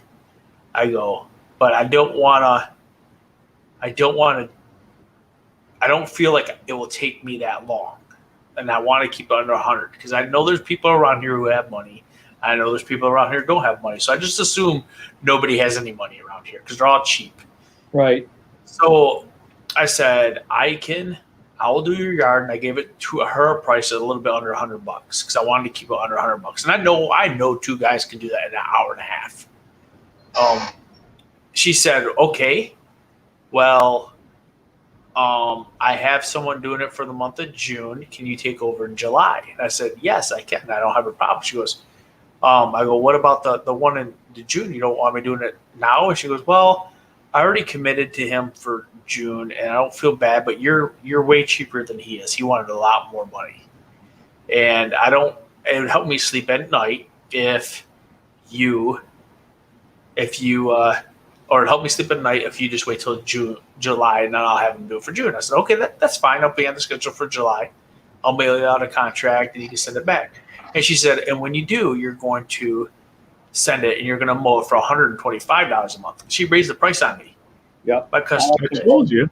I go, but I don't feel like it will take me that long. And I want to keep it under 100 because I know there's people around here who have money. I know there's people around here who don't have money. So I just assume nobody has any money around here because they're all cheap. Right. So I said, I will do your yard, and I gave it to her a price at a little bit under $100 because I wanted to keep it under $100. And I know 2 guys can do that in an hour and a half. She said, okay, well, I have someone doing it for the month of June. Can you take over in July? And I said, yes, I can. I don't have a problem. She goes, I go, what about the one in June? You don't want me doing it now? And she goes, well, I already committed to him for June, and I don't feel bad, but you're way cheaper than he is. He wanted a lot more money, and it would help me sleep at night if you or it'd help me sleep at night if you just wait till July, and then I'll have him do it for June. I said, okay, that's fine. I'll be on the schedule for July. I'll mail you out a contract, and you can send it back. And she said, and when you do, you're going to send it, and you're going to mow it for $125 a month. She raised the price on me. Yep. My customer. I told you.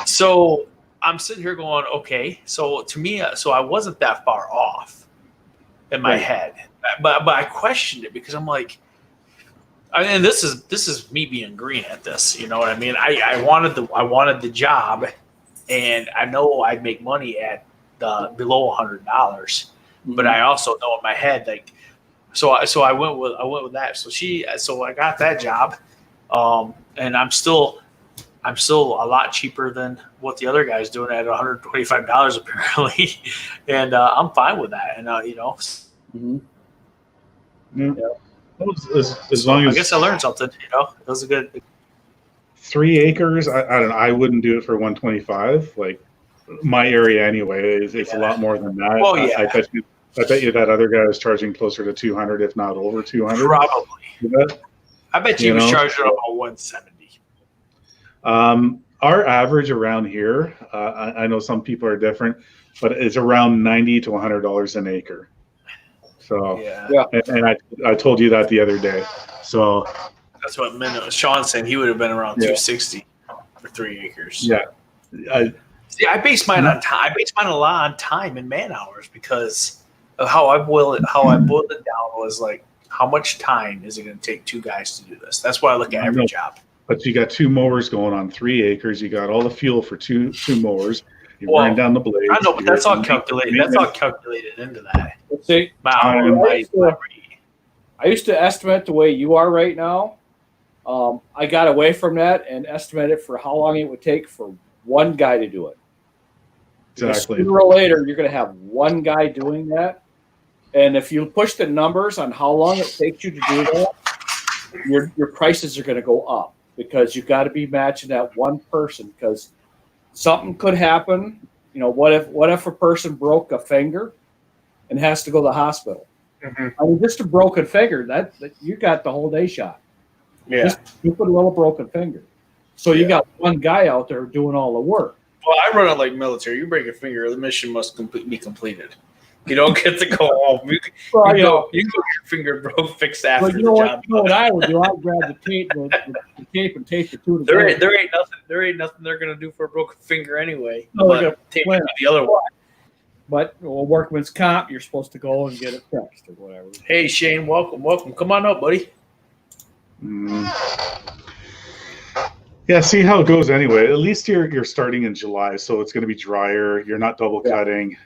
So I'm sitting here going, okay. So to me, I wasn't that far off in my head, but I questioned it because I'm like, and this is me being green at this. You know what I mean? I wanted the job, and I know I'd make money at the below $100, but I also know in my head like. So I went with that. So I got that job, and I'm still a lot cheaper than what the other guy's doing at $125 apparently, and I'm fine with that. And Yeah. As long as I guess I learned something. It was a good 3 acres. I don't know. I wouldn't do it for 125. Like my area anyway it's a lot more than that. Well, yeah. I bet you that other guy was charging closer to 200, if not over 200. Probably. I bet you was charging about 170. Our average around here, I know some people are different, but it's around $90 to $100 an acre. So yeah. And I told you that the other day. So that's what Sean's saying. He would have been around 260 for 3 acres. Yeah. I base mine on time. I base mine a lot on time and man hours because of how I boiled it down was like, how much time is it going to take 2 guys to do this? That's why I look at every job. But you got 2 mowers going on 3 acres. You got all the fuel for two mowers. You're burning down the blades. I know, but that's all calculated. That's all calculated into that. See, I used to estimate the way you are right now. I got away from that and estimated for how long it would take for one guy to do it. Exactly. Sooner or later, you're going to have one guy doing that. And if you push the numbers on how long it takes you to do that, your prices are going to go up because you've got to be matching that one person because something could happen. What if a person broke a finger and has to go to the hospital? Mm-hmm. I mean, just a broken finger, that you got the whole day shot. Yeah. Just you put a little broken finger. So you got one guy out there doing all the work. Well, I run it like military. You break a finger, the mission must be completed. You don't get to go home. You can Well, go you know, get your finger broke fixed after but you the know job. what I would do? I'd grab the tape, the tape, and tape the two together. There ain't nothing they're gonna do for a broken finger anyway. No, they're but gonna tape plan it to the other one. But workman's comp, you're supposed to go and get it fixed or whatever. Hey Shane, welcome. Come on up, buddy. Yeah, see how it goes anyway. At least you're starting in July, so it's going to be drier. You're not double cutting.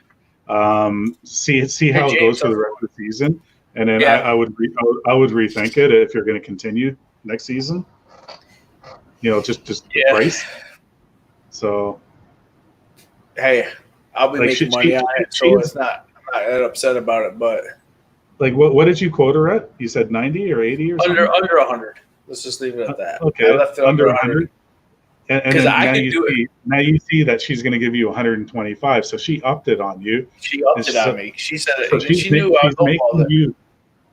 See how it goes for the rest of the season, and then I would rethink it if you're going to continue next season. Just the price. So, Hey, I'll be Like, making should money she- on it, she so is- it's not. I'm not that upset about it, but like, what did you quote her at? You said 90 or 80 or something? under 100. Let's just leave it at that. Okay, I left it under under 100. And 'Cause then I now can you do it. see, now you see that she's going to give you 125, so she upped it on you. She upped it So- on me. She said So she knew I was making lowballing it. you,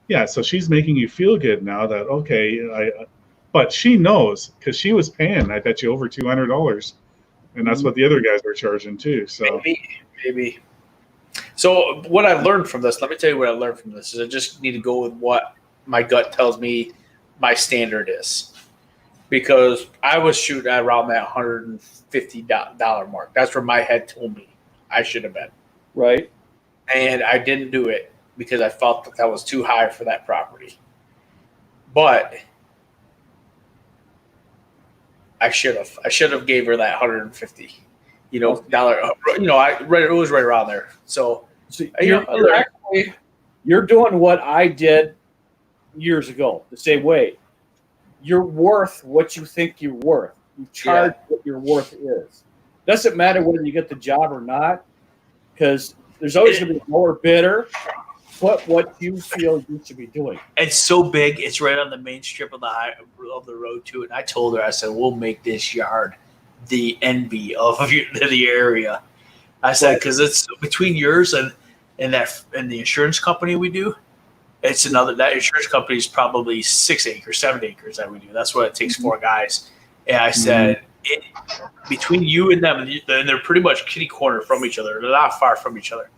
yeah. So she's making you feel good now that but she knows because she was paying. I bet you over $200, and that's what the other guys were charging too. So Maybe. So what I learned from this, let me tell you what I learned from this, is I just need to go with what my gut tells me my standard is. Because I was shooting at around that $150 mark. That's where my head told me I should have been. Right. And I didn't do it because I felt that was too high for that property. But I should have gave her that 150. Dollar. It was right around there. So So you're you're doing what I did years ago, the same way. You're worth what you think you're worth. You charge what your worth is. Doesn't matter whether you get the job or not, because there's always going to be a lower bidder. Put what you feel you should be doing. it's so big. It's right on the main strip of the road too. And I told her, I said, we'll make this yard the envy of the area. I said, because it's between yours and the insurance company we do. It's that insurance company is probably 6 acres, 7 acres that we do. That's what it takes 4 guys. And I said, between you and them, and they're pretty much kitty corner from each other. They're not far from each other.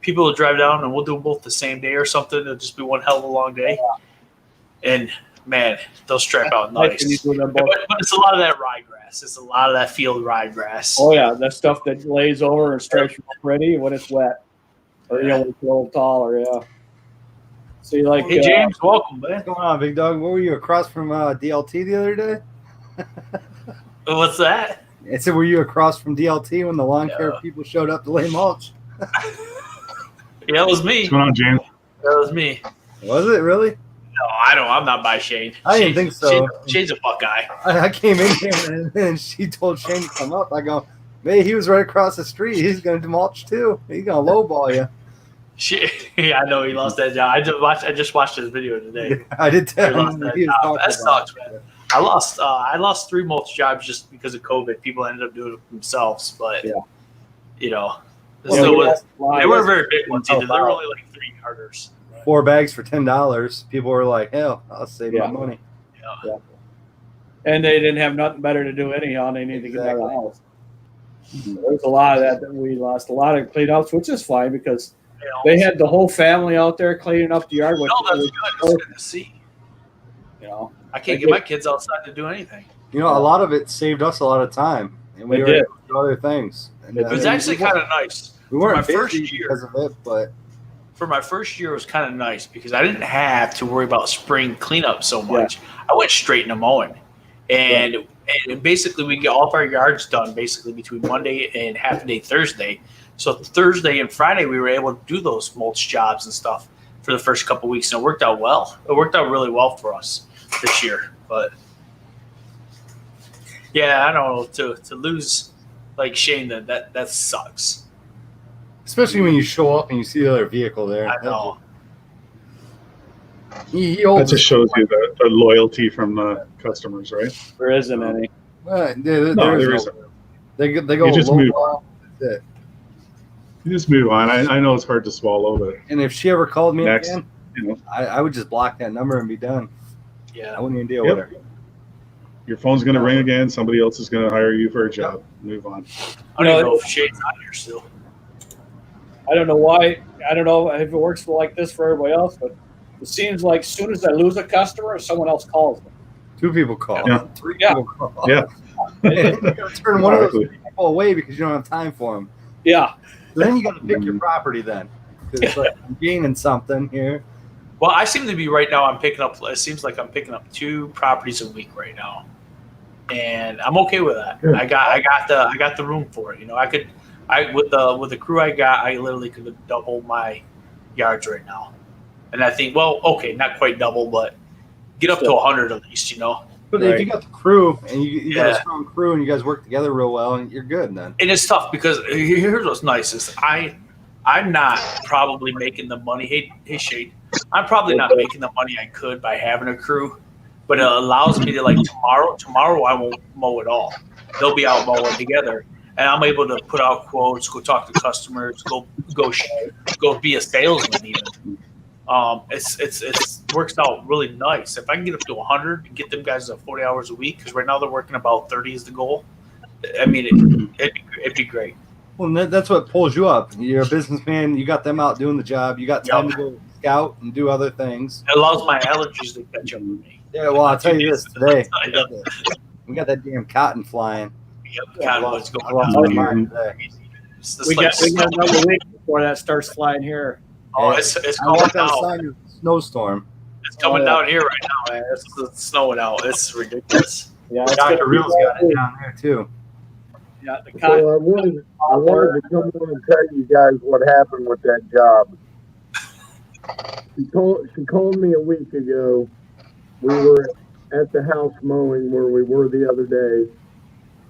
People will drive down and we'll do them both the same day or something. It'll just be one hell of a long day. And man, they'll stripe out nice. But it's a lot of that ryegrass. It's a lot of that field ryegrass. Oh yeah, that stuff that lays over and stripes you pretty when it's wet, or when it's a little taller. Yeah. So you like? Hey James, welcome, man. What's going on, big dog? What were you across from DLT the other day? What's that? I said, were you across from DLT when the lawn care people showed up to lay mulch? Yeah, that was me. what's going on, James? That was me. Was it really? No, I don't. I'm not by Shane. I didn't think so. Shane's a Buckeye. I came in here and she told Shane to come up. I go, man, he was right across the street. He's going to mulch too. He's going to lowball you. Yeah, I know he lost that job. I just watched his video today. I did He tell lost him. that He was job. talking That about sucks, it. man. I lost 3 mulch jobs just because of COVID. People ended up doing it themselves, but Yeah. this Well, still was. yeah, They weren't very big ones either. They were only like 3 yarders. 4 bags for $10. People were like, hell, I'll save my money. Yeah. and they didn't have nothing better to do anyhow. And they need to get out of the Exactly. house. There's a lot of that we lost. A lot of cleanups, which is fine because they had the whole family out there cleaning up the yard. No, Which that's was, good. It's good to see. you know, I can't get my kids outside to do anything. You know, a lot of it saved us a lot of time. And we It were did. able to do other things. And, It It was I mean, actually kind of nice. we weren't my busy first year. because of it, but For my first year, it was kind of nice because I didn't have to worry about spring cleanup so much. I went straight into mowing, and basically we get all of our yards done basically between Monday and half a day Thursday. So Thursday and Friday we were able to do those mulch jobs and stuff for the first couple of weeks, and it worked out well. It worked out really well for us this year. But yeah, I don't know, to lose like Shane, that sucks. especially when you show up and you see the other vehicle there. I know. He That holds just shows you the loyalty from the customers, right? there isn't any. there No, is there no- isn't. They go You just low move ball. That's it. You just move on. I know it's hard to swallow, but And if she ever called me Next, again, you know. I would just block that number and be done. I Yeah. wouldn't even deal Yep. with her. your phone's going to ring again. Somebody else is going to hire you for a job. Move on. I don't even know if Shane's on here still. I don't know why. I don't know if it works like this for everybody else, but it seems like as soon as I lose a customer, someone else calls them. 2 people call. Yeah. 3 Yeah. people call. Yeah. You gotta turn one of those Exactly. people away because you don't have time for them. Yeah. Then you got to pick your property. Then it's like I'm gaining something here. Well, I seem to be right now. I'm picking up. It seems like I'm picking up 2 properties a week right now, and I'm okay with that. Good. I got the room for it. You know, with the crew I got, I literally could double my yards right now, and I think, well, okay, not quite double, but get up to 100 at least. You know, But if you got the crew and you got a strong crew and you guys work together real well, and you're good then. and it's tough because here's what's nice is I'm not probably making the money. Hey Shade, I'm probably not making the money I could by having a crew, but it allows me to, like, tomorrow I won't mow at all. They'll be out mowing together, and I'm able to put out quotes, go talk to customers, go be a salesman even. It's works out really nice. If I can get up to 100 and get them guys to 40 hours a week, because right now they're working about 30 is the goal. I mean, it'd be great. Well, that's what pulls you up. You're a businessman. You got them out doing the job. You got time to go scout and do other things. It allows my allergies to catch up with me. Yeah, well, I'll tell you this today. We got that damn cotton flying. Yep, cottonwood's I going lost down my here. mind today. It's just We like, got another week before that starts flying here. it's I coming like that down. sign of snowstorm. It's coming Oh, yeah. down here right now, man. It's snowing out. It's ridiculous. Yeah, it's Dr. gonna be Reel's got it down there too. Yeah, the So cotton. I wanted to come on and tell you guys what happened with that job. She called me a week ago. We were at the house mowing where we were the other day.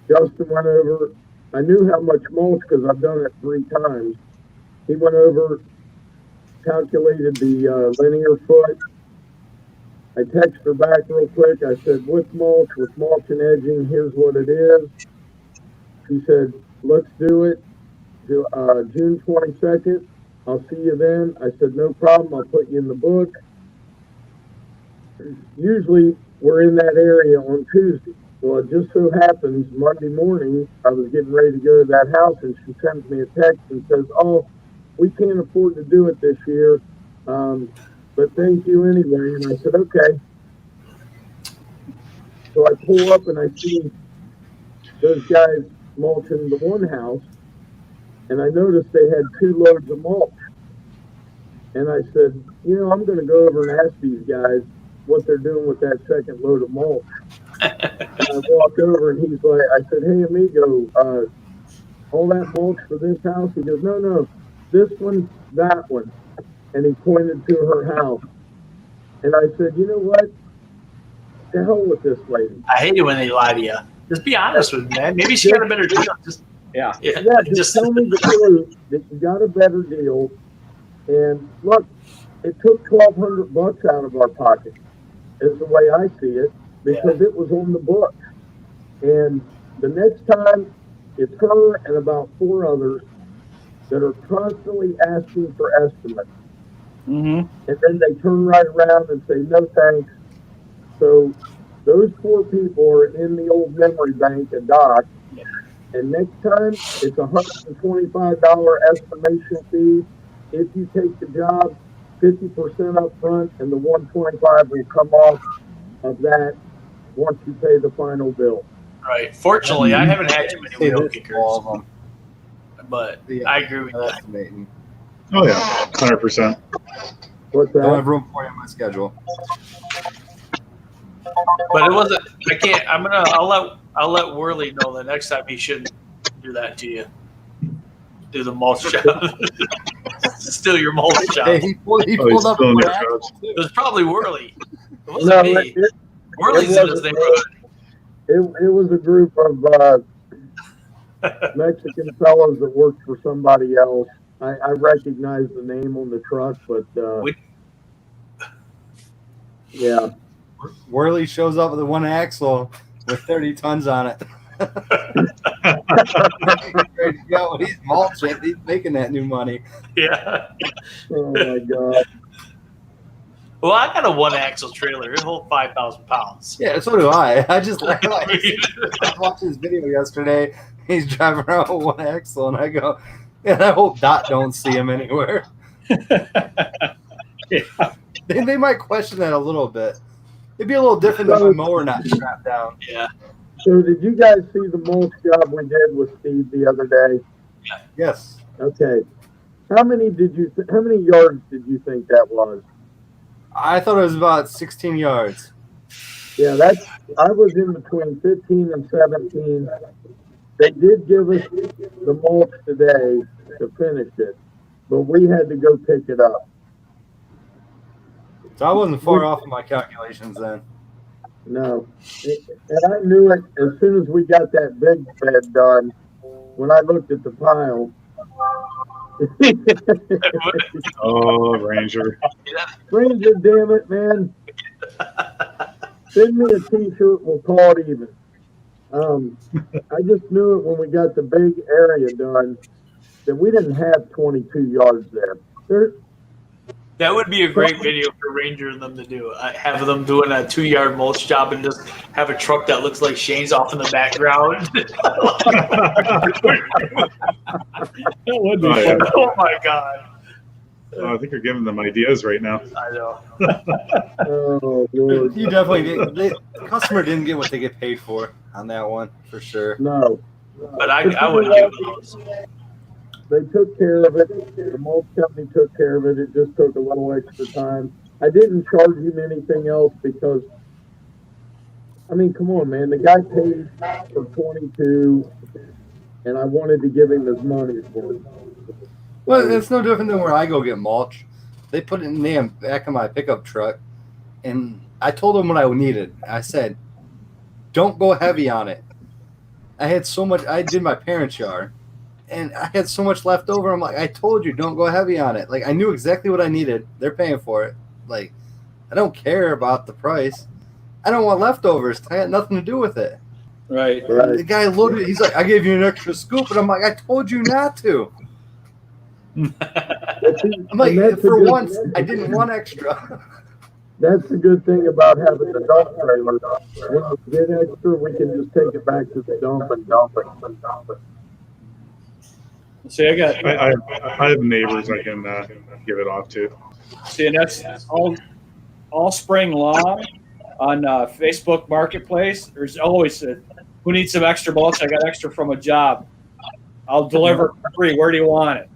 Justin went over. I knew how much mulch because I've done it 3 times. He went over, calculated the linear foot. I texted her back real quick. I said, with mulch and edging, here's what it is. She said, let's do it. June 22nd. I'll see you then. I said, no problem. I'll put you in the book. Usually we're in that area on Tuesday. Well, it just so happens Monday morning, I was getting ready to go to that house, and she sends me a text and says, oh, we can't afford to do it this year, but thank you anyway. And I said, okay. So I pull up and I see those guys mulching the one house, and I noticed they had 2 loads of mulch. And I said, I'm going to go over and ask these guys what they're doing with that second load of mulch. And I walked over and he's like, I said, hey, amigo, all that mulch for this house? He goes, no, this one, that one. And he pointed to her house. And I said, you know what? To hell with this lady. I hate it when they lie to you. Just be honest with me, man. Maybe she got a better deal. Yeah. Yeah, just tell me the truth that you got a better deal. And look, it took $1,200 out of our pocket, is the way I see it, because it was on the book. And the next time, it's her and about 4 others that are constantly asking for estimates. Mm-hmm. And then they turn right around and say, no thanks. So those 4 people are in the old memory bank at Doc. And next time, it's $125 estimation fee. If you take the job, 50% up front, and the $125 will come off of that once you pay the final bill. Right. Fortunately, I haven't had too many Say wheel this, kickers, all of them. but Yeah. I agree with that. Estimating. Oh yeah, 100%. What's Don't that? have room for you on my schedule. But it wasn't. I can't. I'll let Worley know that next time he shouldn't do that to you. Do the mulch job. Steal your mulch job. Hey, he pulled Oh, he's up still in with your that. jobs. It was probably Worley. It No, wasn't me. it Worley's in his neighborhood. was a group of Mexican fellows that worked for somebody else. I recognize the name on the truck, but yeah. Worley shows up with a 1 axle with 30 tons on it. Ready to go. He's mulching. He's making that new money. Yeah. Oh my God. Well, I got a 1-axle trailer. It holds 5,000 pounds. Yeah, so do I. I just like I was watching this video yesterday. He's driving around with 1 axle, and I go, And I hope Dot don't see him anywhere. Yeah. They might question that a little bit. It'd be a little different than my mower not strapped down. Yeah. So did you guys see the mulch job we did with Steve the other day? Yes. Okay. How many yards did you think that was? I thought it was about 16 yards. Yeah, I was in between 15 and 17. They did give us the mulch today to finish it, but we had to go pick it up. So I wasn't far off of my calculations then. No. And I knew it as soon as we got that big bed done. When I looked at the pile. Oh, Ranger. Ranger, damn it, man. Send me a t-shirt, we'll call it even. I just knew it when we got the big area done that we didn't have 22 yards there. That would be a great video for Ranger and them to do. Have them doing a 2-yard mulch job and just have a truck that looks like Shane's off in the background. That would be Oh, yeah. fun. Oh my God. Oh, I think you're giving them ideas right now. I know. Oh, Lord. You definitely did. The customer didn't get what they get paid for on that one, for sure. No. But I would give those. They took care of it. The mulch company took care of it. It just took a little extra time. I didn't charge him anything else because, I mean, come on, man. The guy paid for 22, and I wanted to give him his money for it. Well, it's no different than where I go get mulch. They put it in the back of my pickup truck, and I told them what I needed. I said, don't go heavy on it. I had so much. I did my parents' yard, and I had so much left over. I'm like, I told you, don't go heavy on it. Like, I knew exactly what I needed. They're paying for it. Like, I don't care about the price. I don't want leftovers. I had nothing to do with it. Right. Right. The guy loaded. He's like, I gave you an extra scoop, and I'm like, I told you not to. I'm like, And that's for a good- once, I didn't want extra. That's the good thing about having the dump trailer. When we get extra, we can just take it back to the dump and dump it. See, I got. I have neighbors I can give it off to. See, and that's all spring long on Facebook Marketplace. There's always who needs some extra mulch? I got extra from a job. I'll deliver it for free. Where do you want it?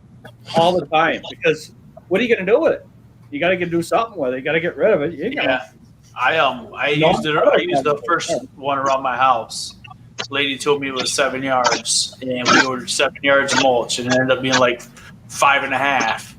All the time. Because what are you going to do with it? You got to do something with it. You got to get rid of it. You ain't gonna, Yeah. I used the first one around my house. Lady told me it was 7 yards, and we ordered 7 yards of mulch, and it ended up being like 5.5.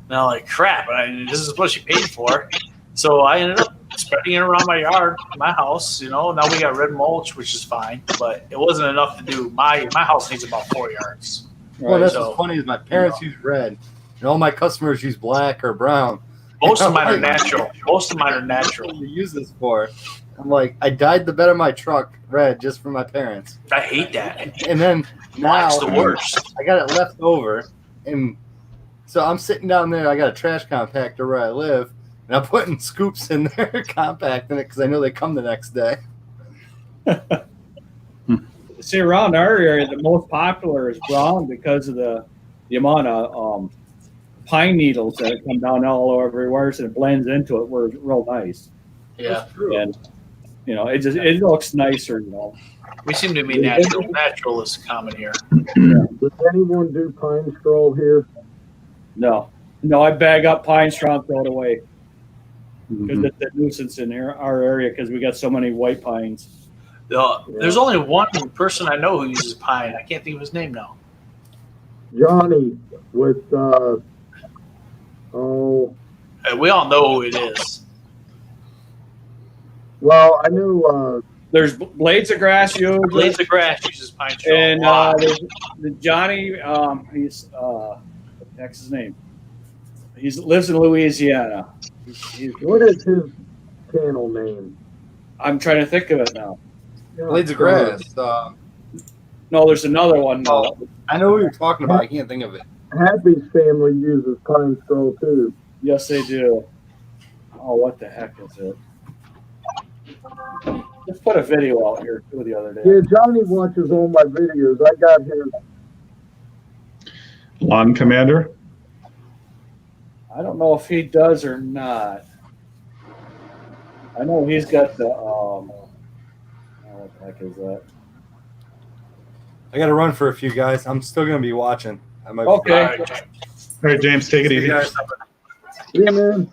And I'm like, crap! This is what she paid for. So I ended up spreading it around my yard, my house. Now we got red mulch, which is fine, but it wasn't enough to do. My house needs about 4 yards. Well, that's so- what's funny is my parents use red, and all my customers use black or brown. Most of mine are natural. Most of mine are natural. What do you use this for? I'm like, I dyed the bed of my truck red just for my parents, I hate that. and then now Black's the worst. I got it left over, and so I'm sitting down there. I got a trash compactor where I live, and I'm putting scoops in there, compacting it because I know they come the next day. see, around our area, the most popular is brown because of the amount of pine needles that come down all over everywhere, so it blends into it. Where it's real nice, Yeah, and it looks nicer. we seem to be natural. Natural is common here. Does anyone do pine straw here? No, I bag up pine straw and throw it away because Mhm. it's a nuisance in our area because we got so many white pines. There's only one person I know who uses pine. I can't think of his name now. Johnny with, We all know who it is. well, I knew, There's Blades of Grass uses, Blades of Grass uses pine straw. and a lot. there's the Johnny. He's what the heck's his name? He lives in Louisiana. what is his channel name? I'm trying to think of it now. Blades of Grass. No, there's another one. No. I know what you're talking about. I can't think of it. Happy's family uses pine straw too. Yes, they do. Oh, what the heck is it? Just put a video out here too the other day. Yeah, Johnny watches all my videos. I got his. Lawn Commander. I don't know if he does or not. I know he's got the what the heck is that? I got to run for a few guys. I'm still going to be watching. I might Okay. All right, James. All right, James, take it easy. Yeah, man.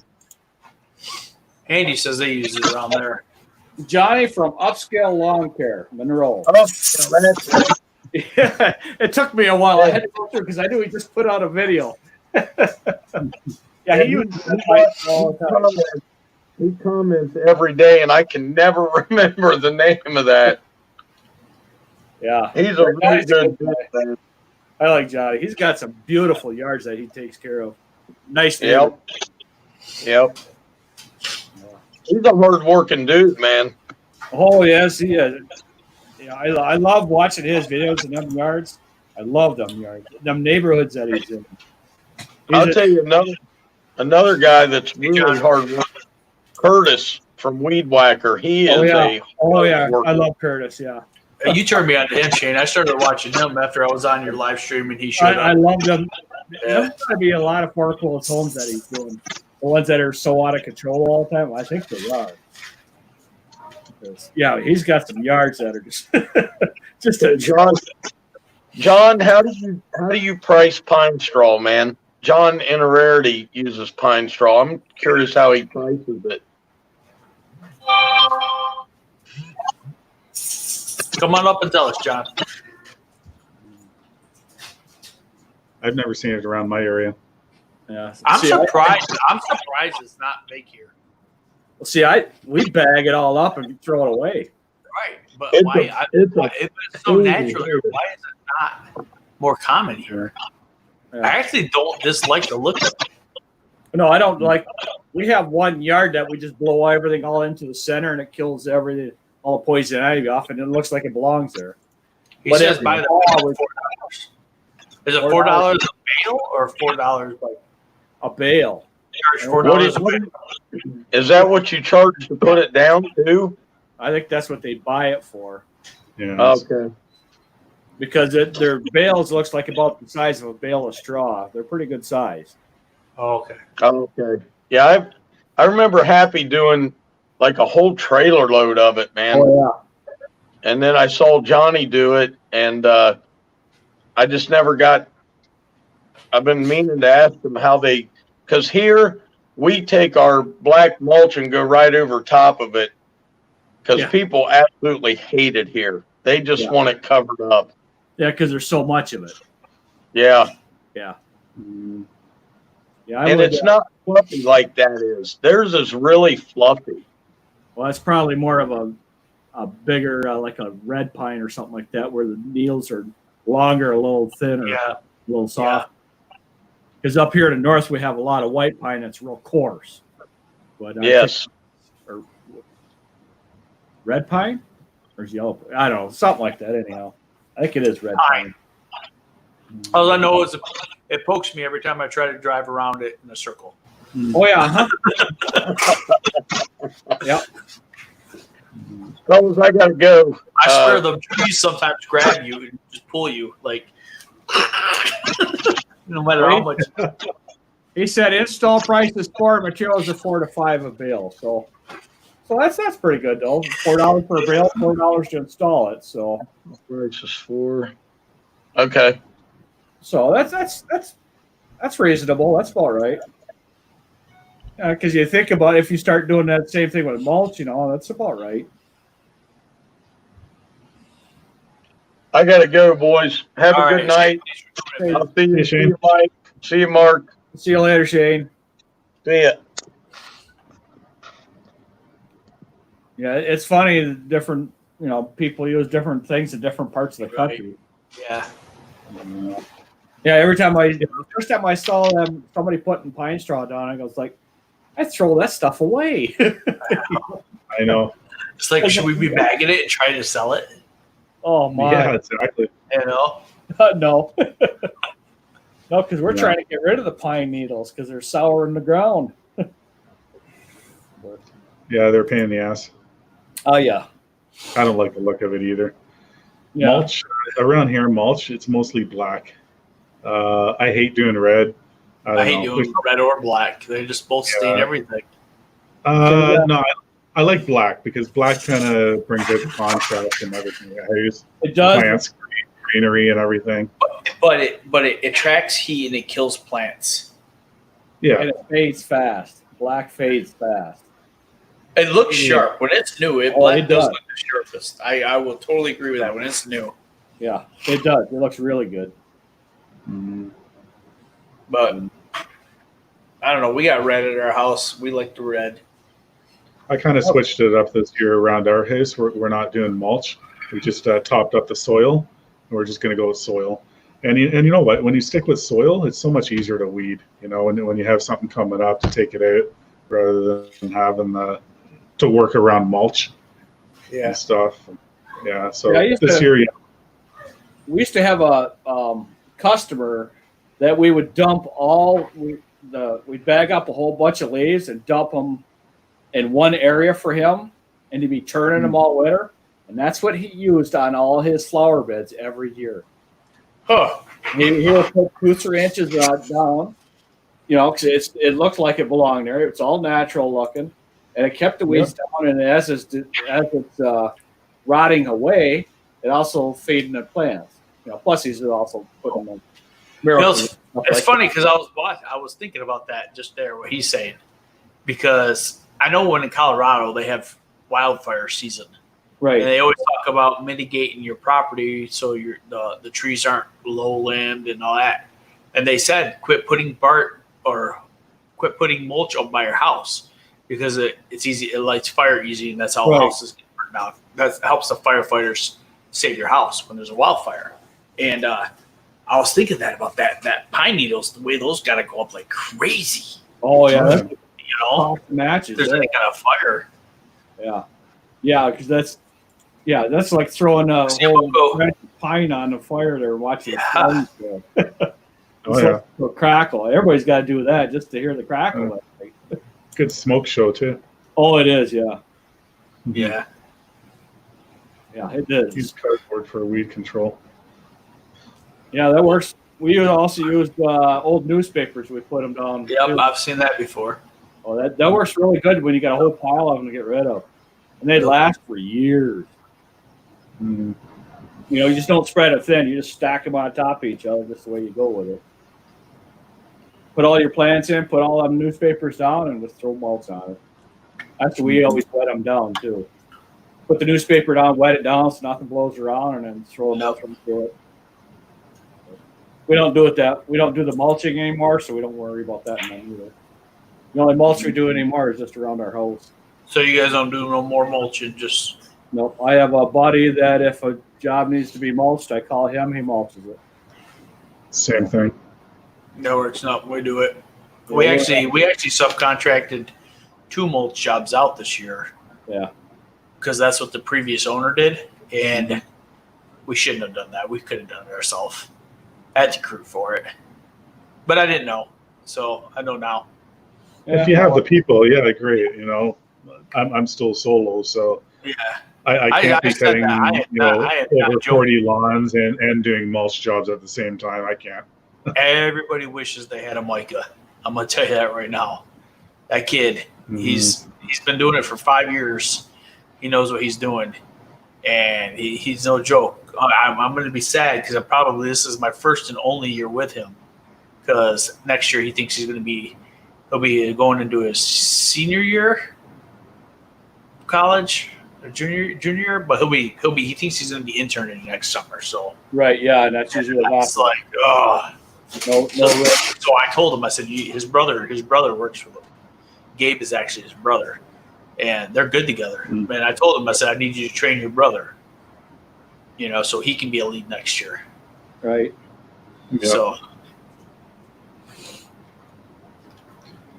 Andy says they use it around there. Johnny from Upscale Lawn Care, Monroe. Oh, that's Yeah, it took me a while. I had to go through because I knew he just put out a video. Yeah, he uses it all the time. He comments every day, and I can never remember the name of that. Yeah, He's a really good guy. man. I like Johnny. He's got some beautiful yards that he takes care of. Nice. Yep. Yep. He's a hard-working dude, man. Oh yes, he is. Yeah, I love watching his videos in them yards. I love them yards, them neighborhoods that he's in. I'll tell you another guy that's really hard working. Curtis from Weed Whacker. He is a Oh yeah, hard worker. I love Curtis. Yeah, You turned me on to him, Shane. I started watching him after I was on your live stream, and he showed I up. love them. Yeah. There's going to be a lot of foreclosed homes that he's doing. The ones that are so out of control all the time. I think they are. Yeah, he's got some yards that are just just a John, how do you price pine straw, man? John Innerarity uses pine straw. I'm curious how he prices it. Come on up and tell us, John. I've never seen it around my area. Yeah. I'm See, surprised. I'm surprised it's not big here. We bag it all up and throw it away. Right, but It's why? If it's so crazy natural here, why is it not more common here? Yeah. I actually don't dislike the look of it. No, I don't like. We have one yard that we just blow everything all into the center, and it kills everything, all the poison ivy off, and it looks like it belongs there. He But says if- buy the bale for $4. Is it $4 a bale or $4 like A bale. charge What $4 is, a bale? is that what you charge to put it down too? I think that's what they buy it for Yeah. Okay. because their bales looks like about the size of a bale of straw. They're pretty good size. Oh, okay. Okay. Yeah, I remember Happy doing like a whole trailer load of it, man. Oh And then I saw Johnny do it, and I just never got. I've been meaning to ask them how they, because here we take our black mulch and go right over top of it, because Yeah. people absolutely hate it here. They just Yeah. want it covered up. yeah, because there's so much of it. Yeah, Yeah, and I would, it's not fluffy like that is. Theirs is really fluffy. Well, it's probably more of a bigger, like a red pine or something like that, where the needles are longer, a little thinner, Yeah. a little soft. Because up here in the north, we have a lot of white pine that's real coarse. But Yes. or red pine, or is yellow? I don't know, something like that. Anyhow, I think it is red pine. All I know is it pokes me every time I try to drive around it in a circle. Oh yeah, huh? Yep. Fellas, I gotta go. I swear the trees sometimes grab you and just pull you, like no matter how much. He said install prices for materials are $4 to $5 a bale. So that's pretty good though. $4 per bale, $4 to install it. So Prices for. Okay. that's reasonable. That's about right. Because you think about if you start doing that same thing with mulch, that's about right. I gotta go, boys. Have All a right. good night. I'll see you, Hey, see Shane. you, Mike. See you, Mark. See you later, Shane. See ya. Yeah, it's funny. The different, people use different things in different parts of the Right. country. Yeah. Yeah, first time I saw them, somebody putting pine straw down, I was like, I throw that stuff away. I know. It's like, should we be bagging it and trying to sell it? Oh my, Yeah, exactly. You know? no, no, because we're trying to get rid of the pine needles because they're sour in the ground. Yeah, they're a pain in the ass. Oh yeah, I don't like the look of it either. yeah. Mulch around here, mulch, it's mostly black. I hate doing red. I hate don't know. doing red or black. They just both stain Yeah. everything. No, I like black because black kind of brings out the contrast and everything. It does. Plants, greenery, and everything. But it attracts heat and it kills plants. Yeah, And it fades fast. Black fades fast. It looks Yeah. sharp when it's new. Oh, Black it does does. look the sharpest. I will totally agree with that when it's new. Yeah, it does. It looks really good. But I don't know. We got red at our house. We like the red. I kind of switched it up this year around our house. We're not doing mulch. We just topped up the soil. And we're just going to go with soil. And you know what? When you stick with soil, it's so much easier to weed. You know, when you have something coming up to take it out, rather than having to work around mulch Yeah. and stuff. Yeah. So Yeah, I used this to- year, We used to have a customer that we would dump we'd bag up a whole bunch of leaves and dump them in one area for him, and he'd be turning them all winter. And that's what he used on all his flower beds every year. Huh. He would put 2 or 3 inches down, because it looked like it belonged there. It's all natural looking, and it kept the weeds down. And as it's rotting away, it also feeding the plants. Plus he's also putting them. It's funny because I was thinking about that just there, what he's saying, because I know when in Colorado they have wildfire season. right? And they always talk about mitigating your property so the trees aren't low limbed and all that. And they said quit putting mulch up by your house because it's easy. It lights fire easy, and that's how Right. houses get burned out. That helps the firefighters save your house when there's a wildfire. And I was thinking about that pine needles, the way those got to go up like crazy. Oh yeah, that's You know, matches. there's there. any kind of fire. Yeah, because that's like throwing a See, whole go. branch of pine on the fire there, watching Yeah. flames go. oh yeah, So crackle. Everybody's got to do that just to hear the crackle. good smoke show too. Oh, it is. Yeah, Yeah. yeah, it is. Use cardboard for weed control. Yeah, that works. We also used old newspapers. We put them down. Yep, too. I've seen that before. Oh, that works really good when you got a whole pile of them to get rid of, and they last for years. Mm. You just don't spread it thin. You just stack them on top of each other, just the way you go with it. Put all your plants in, put all them newspapers down, and just throw mulch on it. That's the way we always wet them down too. Put the newspaper down, wet it down so nothing blows around, and then throw a mulch through it. We don't do the mulching anymore, so we don't worry about that either. The only mulch we do anymore is just around our house. So you guys don't do no more mulching, just Nope. I have a buddy that if a job needs to be mulched, I call him, he mulches it. Same thing. no, it's not. We do it. We actually subcontracted 2 mulch jobs out this year. Yeah. Because that's what the previous owner did, and we shouldn't have done that. We could have done it ourselves. I had to crew for it, but I didn't know, so I know now. If you have the people, yeah, great. I'm still solo, so Yeah. I can't I be said cutting that. I had not over joked. 40 lawns and doing mulch jobs at the same time. I can't. Everybody wishes they had a Micah. I'm gonna tell you that right now. That kid, he's been doing it for 5 years. He knows what he's doing, and he's no joke. I'm going to be sad because this is my first and only year with him. Because next year he thinks he'll be going into his senior year, of college, or junior. But he thinks he's going to be interning next summer. So Right, yeah, and that's usually what it's happens. like, oh. No, So I told him, I said, his brother works with him. Gabe is actually his brother, and they're good together. And I told him, I said, I need you to train your brother, so he can be a lead next year. right. Yeah. So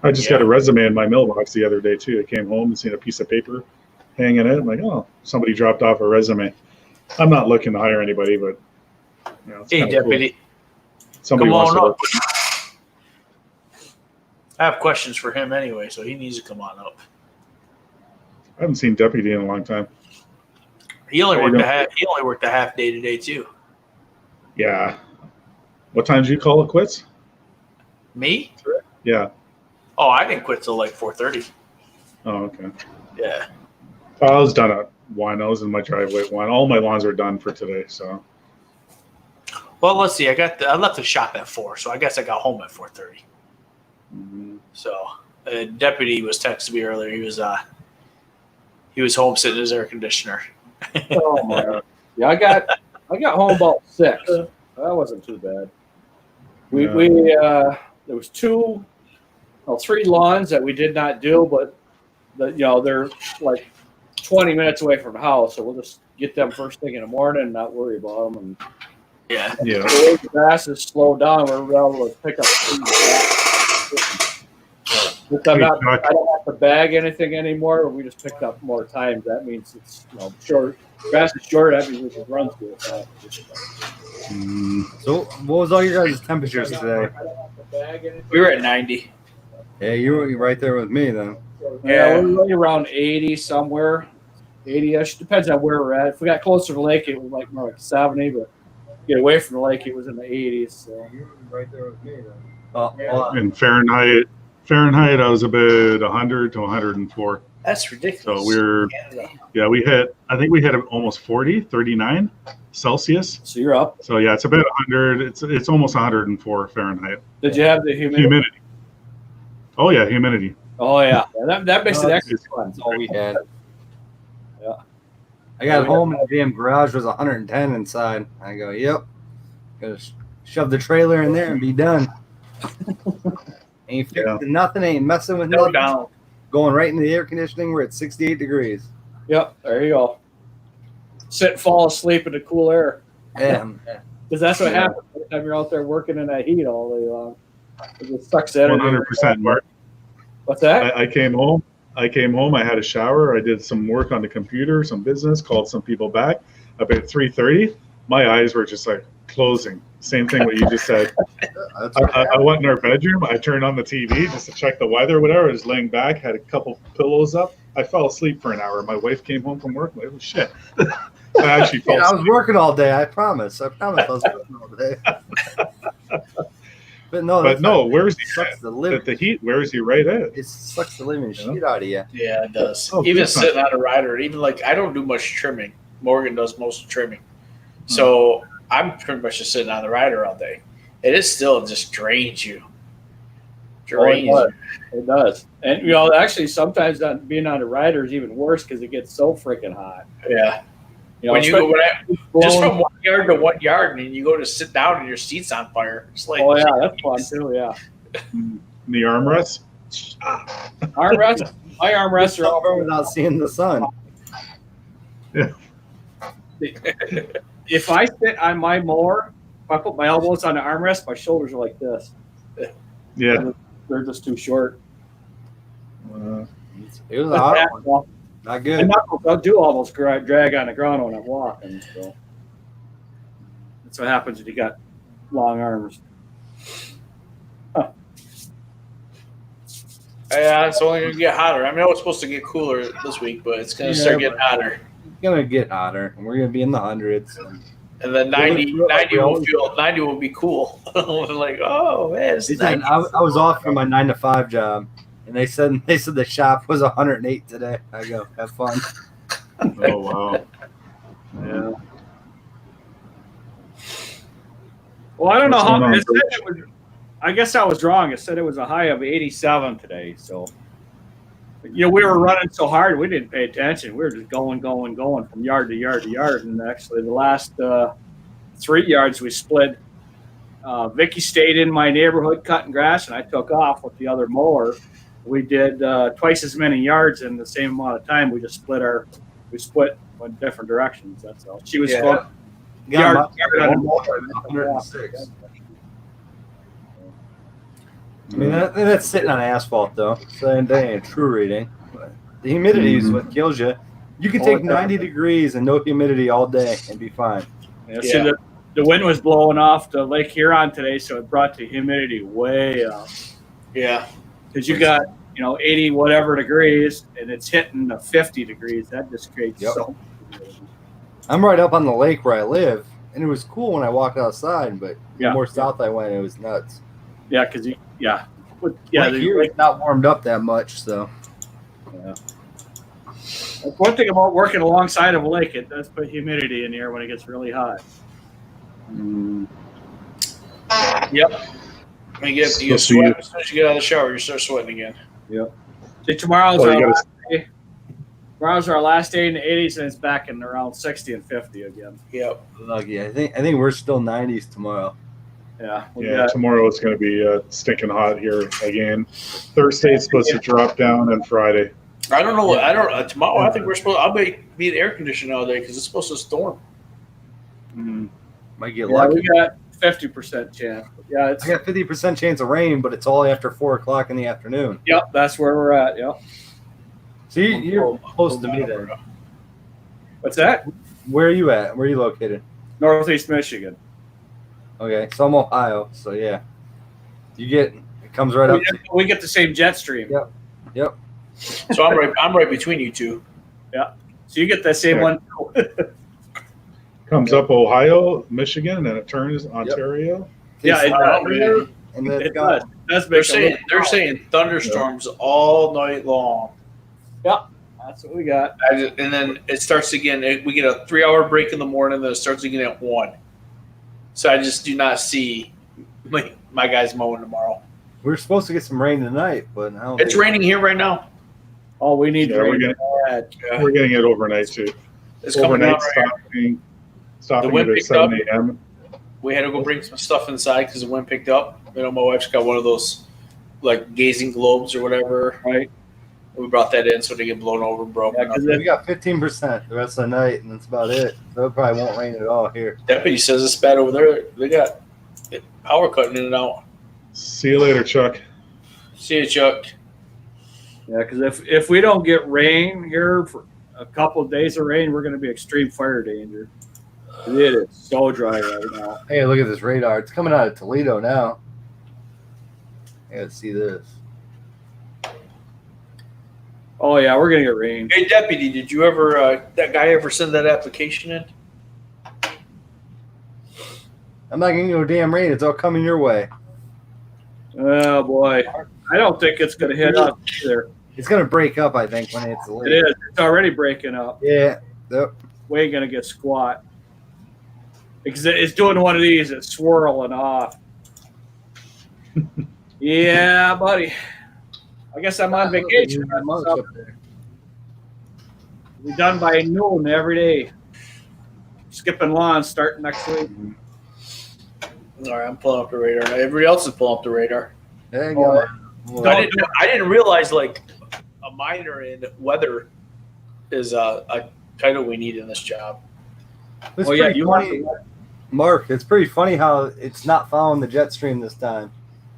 I just got a resume in my mailbox the other day too. I came home and seen a piece of paper hanging in it. I'm like, oh, somebody dropped off a resume. I'm not looking to hire anybody, but it's hey, kinda cool. deputy, Somebody come wants on to up. work. I have questions for him anyway, so he needs to come on up. I haven't seen deputy in a long time. He only There you worked go. He only worked a half day today too. Yeah. What time did you call it quits? Me? Yeah. Oh, I didn't quit till like 4:30. Oh, okay. Yeah. I was done at 1. I was in my driveway at 1. All my lawns are done for today. So Well, let's see. I left the shop at 4, so I guess I got home at 4:30. So a deputy was texting me earlier. He was home sitting in his air conditioner. Oh my God. Yeah, I got home about 6. That wasn't too bad. We there was 3 lawns that we did not do, but they're like 20 minutes away from the house, so we'll just get them first thing in the morning and not worry about them. And Yeah. yeah. the way the grass has slowed down, we're able to pick up. I don't have to bag anything anymore. We just picked up more times. That means it's short. Grass is short. That means we can run through it. So, what was all your guys' temperatures today? We were at 90. Yeah, you were right there with me then. Yeah, we're really around 80 somewhere, 80-ish. Depends on where we're at. If we got closer to the lake, it was like more like 70. But get away from the lake, it was in the 80s. So you were right there with me then. In Fahrenheit, I was about 100 to 104. That's ridiculous. So we hit almost 40, 39 Celsius. So you're up. So yeah, it's about 100. It's almost 104 Fahrenheit. Did you have the humidity? Oh yeah, humidity. Oh yeah, that makes it extra fun. That's all we had. Yeah. I got home and the damn garage was 110 inside. I go, yep. Gotta shove the trailer in there and be done. Ain't fixing nothing, ain't messing with nothing. Down. Going right into the air conditioning, we're at 68 degrees. Yep, there you go. Sit and fall asleep in the cool air. Yeah. Because that's what happens every time you're out there working in that heat all day long. It just sucks the energy. 100%, Mark. What's that? I came home. I had a shower. I did some work on the computer, some business, called some people back. About 3:30, my eyes were just like closing. Same thing what you just said. I went in our bedroom. I turned on the TV just to check the weather or whatever. I was laying back, had a couple pillows up. I fell asleep for an hour. My wife came home from work. Like, oh, shit. I actually fell I asleep. was working all day. I promise. I was working all day. But no, where's the sucks the living. the heat? Where is he right at? It sucks the living shit out of you. Yeah, it does. Oh, Even big time. sitting on a rider, even like I don't do much trimming. Morgan does most of the trimming. So I'm pretty much just sitting on the rider all day. It still just drains you. It does. And actually sometimes being on the rider is even worse because it gets so freaking hot. Yeah. When you go just from 1 yard to 1 yard, and you go to sit down and your seat's on fire. It's like, oh yeah, that's fun too. Yeah. The armrest. Armrest. My armrests are all Over without seeing the sun. If I sit on my mower, if I put my elbows on the armrest, my shoulders are like this. Yeah. They're just too short. It was a hot one. Not good. I'll do almost drag on the ground when I'm walking. So that's what happens when you got long arms. Yeah, it's only going to get hotter. I know it's supposed to get cooler this week, but it's going to start getting hotter. It's gonna get hotter, and we're gonna be in the hundreds. And then 90 will be cool. Like, oh man, it's nice. I was off for my 9 to 5 job, and they said the shop was 108 today. I go, have fun. Oh wow. Yeah. Well, I don't know how it said it was. I guess I was wrong. It said it was a high of 87 today. So, we were running so hard we didn't pay attention. We were just going from yard to yard to yard. And actually, the last 3 yards we split. Vicky stayed in my neighborhood cutting grass, and I took off with the other mower. We did twice as many yards in the same amount of time. We just split in different directions. That's all. She was yard on the mower. 106. I mean, that's sitting on asphalt, though, so that ain't a true reading. But the humidity is what kills you. You can take 90 degrees and no humidity all day and be fine. Yeah, so the wind was blowing off to Lake Huron today, so it brought the humidity way up. Yeah. Because you got, 80 whatever degrees, and it's hitting the 50 degrees. That just creates so. I'm right up on the lake where I live, and it was cool when I walked outside, but Yeah. the more south I went, it was nuts. Yeah, because yeah, Right here, it's not warmed up that much, so That's one thing about working alongside of a lake. It does put humidity in here when it gets really hot. Yep. I mean, you get sweat as soon as you get out of the shower, you start sweating again. See, tomorrow's Well, our you gotta- last day. Tomorrow's our last day in the 80s, and it's back in around 60 and 50 again. Yep. lucky. I think we're still 90s tomorrow. Yeah. we Yeah, got- tomorrow it's going to be stinking hot here again. Thursday it's supposed to drop down, and Friday. I don't know. I don't. Tomorrow, I think we're supposed. I'll be in air conditioning all day because it's supposed to storm. Might get yeah, lucky. we got 50% chance. Yeah, it's I got 50% chance of rain, but it's all after 4 o'clock in the afternoon. yep. That's where we're at. Yep. So you're close to me then. What's that? Where are you at? Where are you located? Northeast Michigan. Okay, so I'm Ohio. So yeah, it comes right up. We get the same jet stream. Yep. Yep. So I'm right between you two. So you get the same Yeah. one. Comes up Ohio, Michigan, and then it turns Ontario. Yeah, it does. And then It got does. That's They're big. saying thunderstorms all night long. That's what we got. And then it starts again. We get a 3-hour break in the morning, then it starts again at 1. So I just do not see my guys mowing tomorrow. we're supposed to get some rain tonight, but I don't It's think- raining here right now. Oh, we need Yeah, rain. Yeah. We're getting it overnight too. It's coming down Overnight right here. stopping The wind at picked 7 up. a.m. We had to go bring some stuff inside because the wind picked up. You know, my wife's got one of those like gazing globes or whatever. Right. We brought that in so they get blown over and broken. Yeah, 'cause We got 15% the rest of the night, and that's about it. So it probably won't rain at all here. Deputy says it's bad over there. They got power cutting in and out. See you later, Chuck. See you, Chuck. Yeah, because if we don't get rain here for a couple of days of rain, we're going to be extreme fire danger. It is so dry right now. Hey, look at this radar. It's coming out of Toledo now. I gotta see this. Oh yeah, we're going to get rain. Hey, Deputy, did you ever that guy ever send that application in? I'm not getting no damn rain. It's all coming your way. Oh boy, I don't think it's going to hit us either. It's gonna break up, I think, when it's It late. is. It's already breaking up. Yeah. Yep. We ain't going to get squat because it's doing one of these. It's swirling off. Yeah, buddy. I guess I'm on vacation. Not much up there. We're done by noon every day. Skipping lawns starting next week. All right, I'm pulling up the radar. Everybody else is pulling up the radar. There you Oh, go. I didn't realize like a minor in weather is a title we need in this job. It's Oh yeah, pretty you funny, want? Mark. It's pretty funny how it's not following the jet stream this time.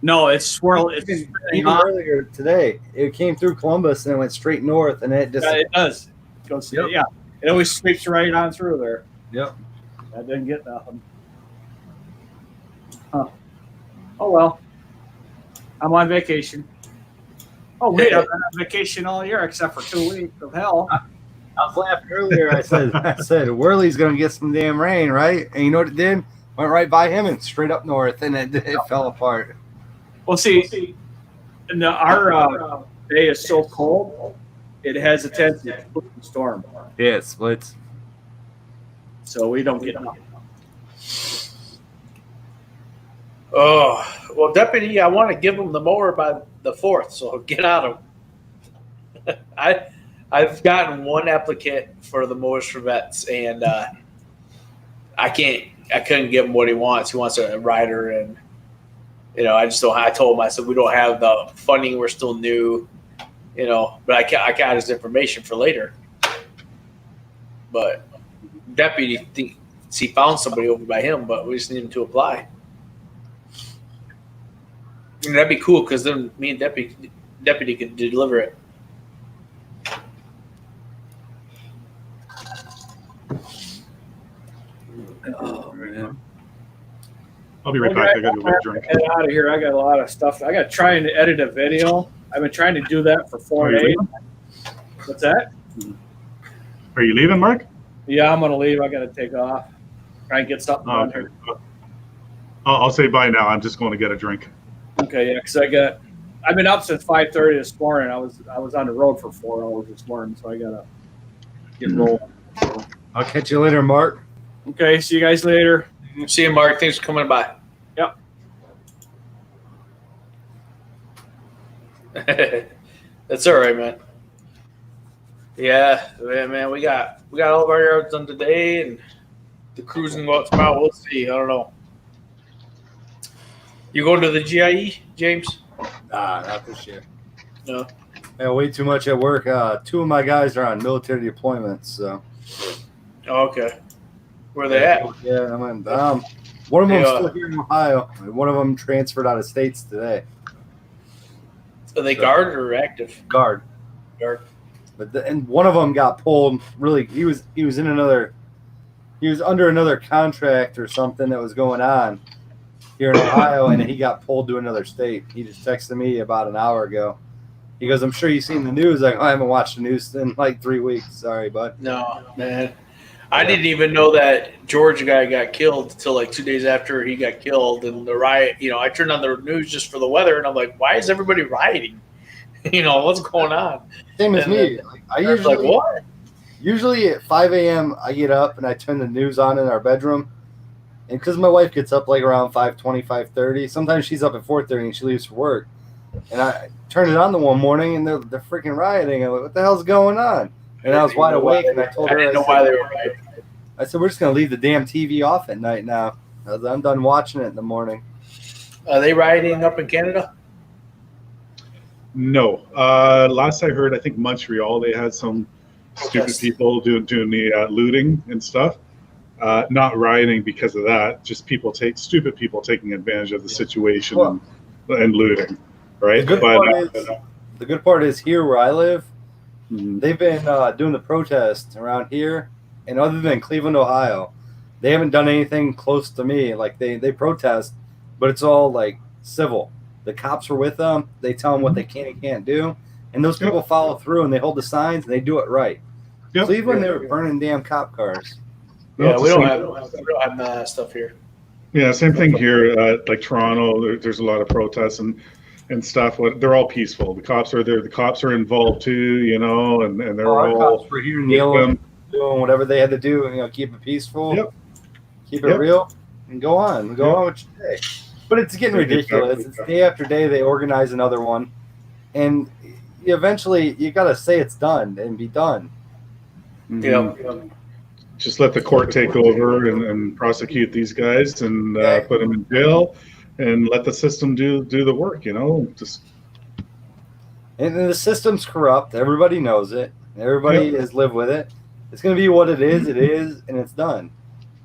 No, it's swirling. It's Even spinning off. earlier today, it came through Columbus and it went straight north, and it just Yeah, it does. It goes, Yep. Yeah, it always sweeps right on through there. Yep. I didn't get nothing. Huh. Oh well. I'm on vacation. Oh wait, I've been on vacation all year except for 2 weeks of hell. I was laughing earlier. I said, Whirly's gonna get some damn rain, right? And you know what it did? Went right by him and straight up north, and it fell apart. Well, see, and our day is so cold, it has a tendency to split the storm, Yeah, it splits. so we don't get nothing. Oh well, Deputy, I want to give him the mower by the 4th, so get on him. I've gotten one applicant for the mowers for vets, and I couldn't give him what he wants. He wants a rider, and I just don't. I told him, I said, we don't have the funding. We're still new, but I got his information for later. But Deputy thinks he found somebody over by him, but we just need him to apply. And that'd be cool because then me and Deputy could deliver it. Oh man. I'll be right back. I got to go get a drink. Get out of here! I got a lot of stuff. I got trying to edit a video. I've been trying to do that for 4 Are you days. leaving? What's that? Are you leaving, Mark? Yeah, I'm gonna leave. I got to take off. Try and get something Oh, done okay. here. I'll say bye now. I'm just going to get a drink. Okay, yeah, because I've been up since 5:30 this morning. I was on the road for 4 hours this morning, so I gotta get rolling. I'll catch you later, Mark. Okay, see you guys later. See you, Mark. Thanks for coming by. Yep. That's all right, man. Yeah, man. We got all of our yards done today, and the crews can go out tomorrow. We'll see. I don't know. You going to the GIE, James? Nah, not this year. No. Man, way too much at work. 2 of my guys are on military deployments, so. Oh, okay. Where they at? Yeah, I'm in. One of them's Yeah. still here in Ohio. And one of them transferred out of states today. Are they guard or active? Guard. Guard. But and one of them got pulled. Really, he was under another contract or something that was going on here in Ohio, and he got pulled to another state. He just texted me about an hour ago. He goes, "I'm sure you've seen the news." Like, I haven't watched the news in like 3 weeks. Sorry, bud. No, man. I didn't even know that Georgia guy got killed until like 2 days after he got killed. And the riot, I turned on the news just for the weather, and I'm like, why is everybody rioting? What's going on? Same as And me. Like, I was like, usually what? Usually at 5 a.m. I get up and I turn the news on in our bedroom. And because my wife gets up like around 5:20, 5:30, sometimes she's up at 4:30 and she leaves for work. And I turned it on the one morning and they're freaking rioting. I'm like, what the hell's going on? And I was wide awake and I told her, I didn't know why they were rioting. I said, we're just going to leave the damn TV off at night now. I'm done watching it in the morning. Are they rioting up in Canada? No. Last I heard, I think Montreal, they had some stupid Protest. people doing the looting and stuff. Not rioting because of that, just stupid people taking advantage of the situation Well, and looting, right? The good part is here where I live, they've been doing the protests around here, and other than Cleveland, Ohio, they haven't done anything close to me. Like they protest, but it's all like civil. The cops are with them. They tell them what they can and can't do, and those people follow through and they hold the signs and they do it right. Yep. Cleveland, they were burning damn cop cars. Yeah, No, we don't same- have none of that stuff here. Yeah, same thing here. Like Toronto, there's a lot of protests and stuff. They're all peaceful. The cops are there. The cops are involved too, and they're Our all cops were here kneeling, doing whatever they had to do, keep it peaceful, Yep. keep it Yep. real, and go on with your day. But it's getting ridiculous. It's day after day they organize another one, and eventually you got to say it's done and be done. Yeah. Just let the court take over and prosecute these guys and put them in jail and let the system do the work. Just And the system's corrupt. Everybody knows it. Everybody has lived with it. It's going to be what it is, and it's done.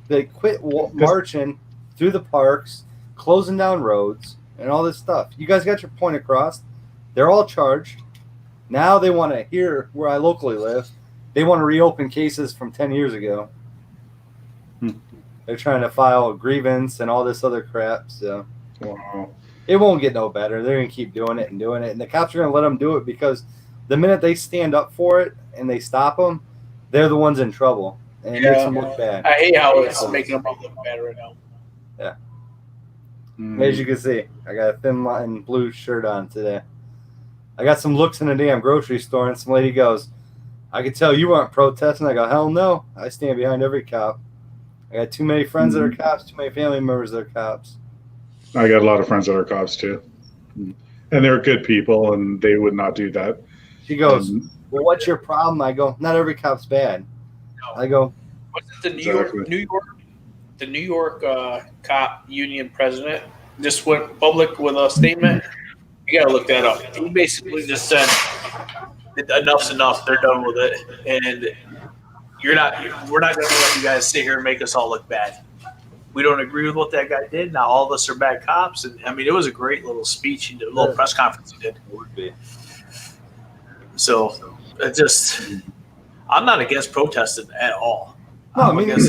They quit marching through the parks, closing down roads, and all this stuff. You guys got your point across. They're all charged. Now they want to, here where I locally live, they want to reopen cases from 10 years ago. They're trying to file a grievance and all this other crap. So wow. it won't get no better. They're going to keep doing it. And the cops are going to let them do it because the minute they stand up for it and they stop them, they're the ones in trouble. And it makes them look bad. I hate how it's making them all look bad right now. As you can see, I got a thin line blue shirt on today. I got some looks in a damn grocery store, and some lady goes, I could tell you weren't protesting. I go, hell no. I stand behind every cop. I got too many friends that are cops, too many family members that are cops. I got a lot of friends that are cops too, and they're good people, and they would not do that. She goes, well, what's your problem? I go, not every cop's bad. I go, Wasn't the Exactly. New York cop union president just went public with a statement? You gotta look that up. He basically just said, "Enough's enough. They're done with it, and we're not gonna let you guys sit here and make us all look bad. We don't agree with what that guy did. Now all of us are bad cops." And I mean, it was a great little speech he did, a little press conference he did. would be. So it just, I'm not against protesting at all. No, I I'm mean, against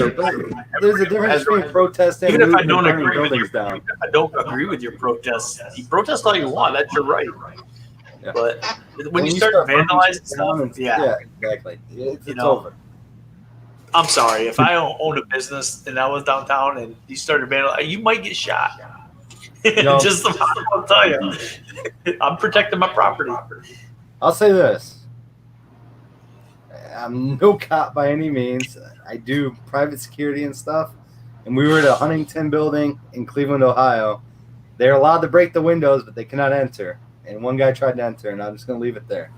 there's a difference between protesting Even and if I looting don't and burning agree with buildings your, down. even if I don't agree with your protests, you protest all you want. That's your right. Yeah. But when you start burning vandalizing shit down stuff, and- yeah, exactly. It's You know, over. I'm sorry. If I owned a business and I was downtown and you started vandalizing, you might get shot. No. Just I'll tell you, I'm protecting my property. I'll say this. I'm no cop by any means. I do private security and stuff. And we were at a Huntington building in Cleveland, Ohio. They're allowed to break the windows, but they cannot enter. And one guy tried to enter, and I'm just going to leave it there.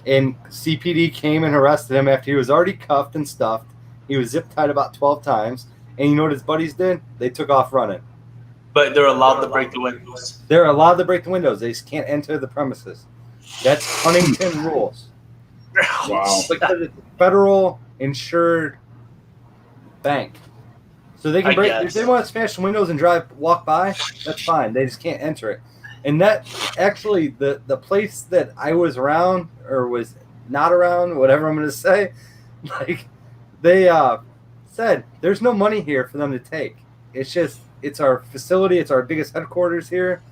And CPD came and arrested him after he was already cuffed and stuffed. He was zip tied about 12 times. And you know what his buddies did? They took off running. But they're allowed to break the windows. They're allowed to break the windows. They just can't enter the premises. That's Huntington rules. Wow. Because it's a federal insured bank. So they can I break guess. if they want to smash the windows and walk by, that's fine. They just can't enter it. And that actually the place that I was around or was not around, whatever I'm gonna say, like they said there's no money here for them to take. It's just it's our facility, it's our biggest headquarters here,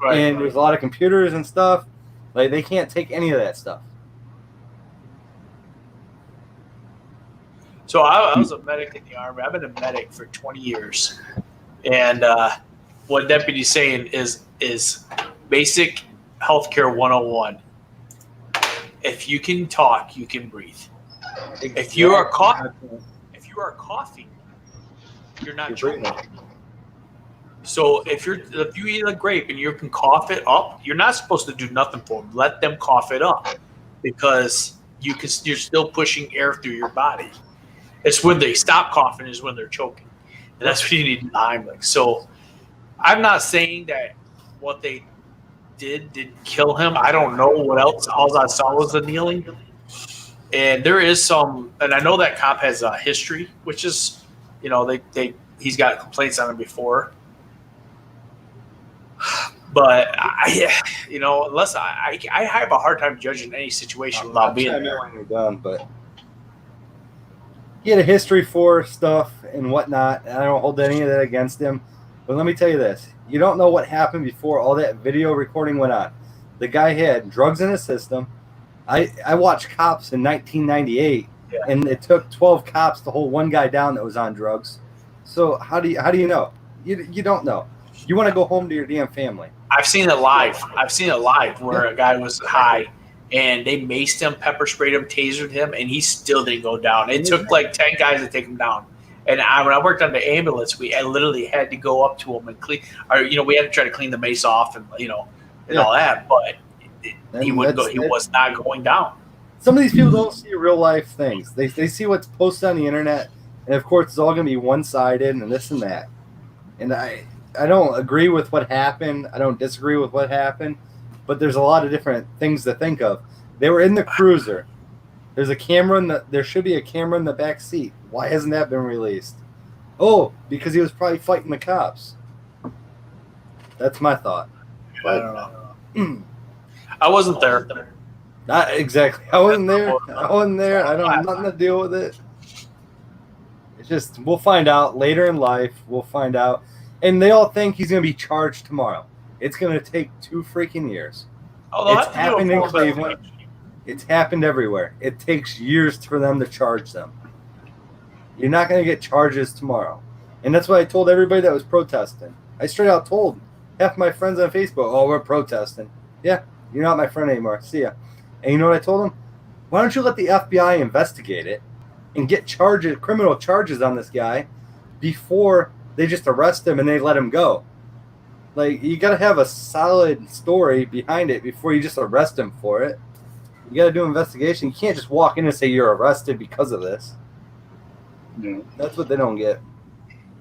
Right. and there's a lot of computers and stuff. Like they can't take any of that stuff. So I was a medic in the Army. I've been a medic for 20 years. And what deputy's saying is basic healthcare 101. If you can talk, you can breathe. If you are coughing, you're not choking. So if you eat a grape and you can cough it up, you're not supposed to do nothing for them. Let them cough it up because you're still pushing air through your body. It's when they stop coughing is when they're choking, and that's when you need Heimlich. So I'm not saying that what they didn't kill him. I don't know what else. All I saw was the kneeling, and there is some. And I know that cop has a history, which is, he's got complaints on him before. But unless I have a hard time judging any situation without being there. when you're done, but he had a history for stuff and whatnot, and I don't hold any of that against him. But let me tell you this: you don't know what happened before all that video recording went on. The guy had drugs in his system. I watched Cops in 1998, and it took 12 cops to hold one guy down that was on drugs. So how do you know? You don't know. You want to go home to your damn family. I've seen it live. Where a guy was high and they maced him, pepper sprayed him, tasered him, and he still didn't go down. It took like 10 guys to take him down. And when I worked on the ambulance, I literally had to go up to him and clean, or we had to try to clean the mace off and all that. But he wouldn't go. He was not going down. Some of these people don't see real life things. They see what's posted on the internet, and of course it's all going to be one sided and this and that. And I don't agree with what happened. I don't disagree with what happened, but there's a lot of different things to think of. They were in the cruiser. There's a camera there should be a camera in the back seat. Why hasn't that been released? Oh, because he was probably fighting the cops. That's my thought. I don't know. I wasn't there. Not exactly. I wasn't there. I don't have nothing to deal with it. It's just we'll find out later in life. We'll find out. And they all think he's going to be charged tomorrow. It's going to take 2 freaking years. It's happened in Cleveland. It's happened everywhere. It takes years for them to charge them. You're not going to get charges tomorrow. And that's what I told everybody that was protesting. I straight out told half my friends on Facebook, oh, we're protesting. Yeah, you're not my friend anymore. See ya. And you know what I told them? Why don't you let the FBI investigate it and get criminal charges on this guy before they just arrest him and they let him go? Like, you got to have a solid story behind it before you just arrest him for it. You got to do an investigation. You can't just walk in and say you're arrested because of this. Yeah. That's what they don't get.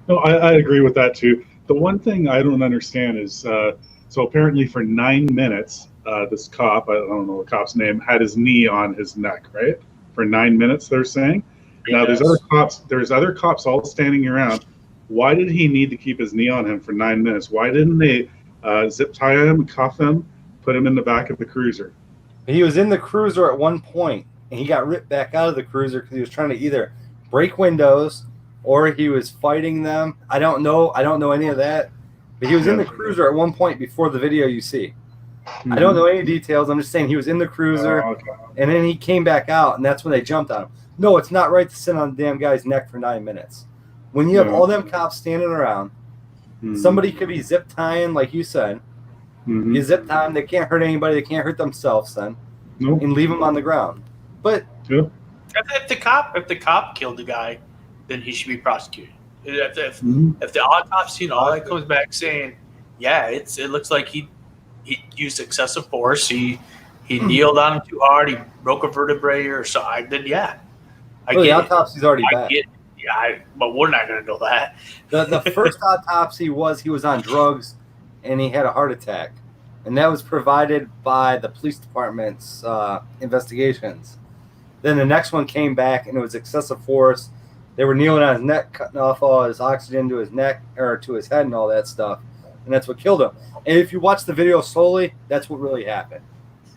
No, I agree with that too. The one thing I don't understand is, so apparently for 9 minutes, this cop, I don't know the cop's name, had his knee on his neck, right? For 9 minutes, they're saying. Now there's other cops all standing around. Why did he need to keep his knee on him for 9 minutes? Why didn't they zip tie him, cuff him, put him in the back of the cruiser? He was in the cruiser at one point, and he got ripped back out of the cruiser because he was trying to either break windows or he was fighting them. I don't know any of that. But he was in the cruiser at one point before the video you see. Mm-hmm. I don't know any details. I'm just saying he was in the cruiser, and then he came back out, and that's when they jumped on him. No, it's not right to sit on the damn guy's neck for 9 minutes. When you have No. all them cops standing around, Mhm. somebody could be zip tying, like you said. Mhm. You zip tie them, they can't hurt anybody, they can't hurt themselves then, Nope. and leave them on the ground. But If the cop killed the guy, then he should be prosecuted. If Mhm. the autopsy and all that comes back saying, yeah, it looks like he used excessive force, he kneeled on him too hard, he broke a vertebrae or so, then yeah, I well, the get it. autopsy's already I back. get it. Yeah, but we're not going to know that. The first autopsy was he was on drugs and he had a heart attack. And that was provided by the police department's investigations. Then the next one came back and it was excessive force. They were kneeling on his neck, cutting off all his oxygen to his neck or to his head and all that stuff. And that's what killed him. And if you watch the video slowly, that's what really happened.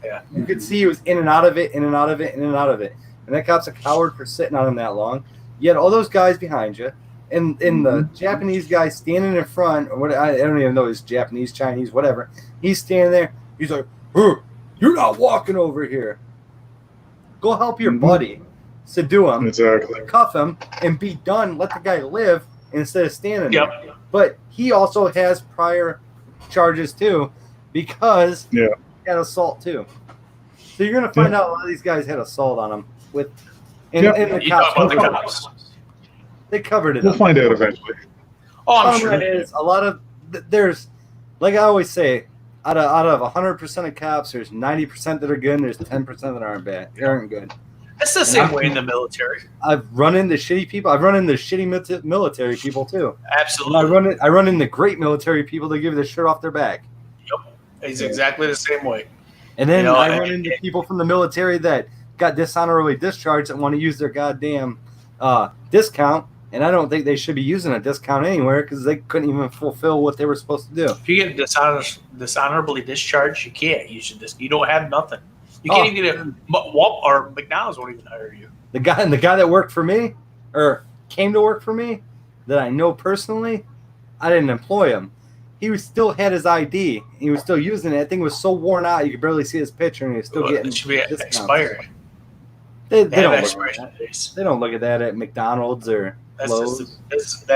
Yeah. You could see he was in and out of it, in and out of it, in and out of it. And that cop's a coward for sitting on him that long. You had all those guys behind you. And the Japanese guy standing in front, or what I don't even know if he's Japanese, Chinese, whatever. He's standing there. He's like, "You're not walking over here. Go help your Mhm. buddy, subdue him, Exactly. cuff him, and be done. Let the guy live instead of standing there." Yep. But he also has prior charges too, because he had assault too. So you're gonna find out a lot of these guys had assault on them with. And the You talk about the cops, cops. they covered it We'll up. find out eventually. Oh, I'm Bottom sure. line is a lot of there's, like I always say, out of 100% of cops, there's 90% that are good, and there's 10% that aren't bad. They aren't good. It's the same way in the military. I've run into shitty people. I've run into shitty military people too. And Absolutely. I run into great military people that give the shirt off their back. It's exactly the same way. And then You know, I run into people from the military that got dishonorably discharged that want to use their goddamn discount. And I don't think they should be using a discount anywhere because they couldn't even fulfill what they were supposed to do. If you get dishonorably discharged, you can't. You don't have nothing. You can't even get a or McDonald's won't even hire you. The guy that worked for me or came to work for me that I know personally, I didn't employ him. He still had his ID. He was still using it. That thing was so worn out you could barely see his picture, and he was still getting It should be discounts. expired. They They have don't look at expiration that. days. They don't look at that at McDonald's or That's Lowe's. just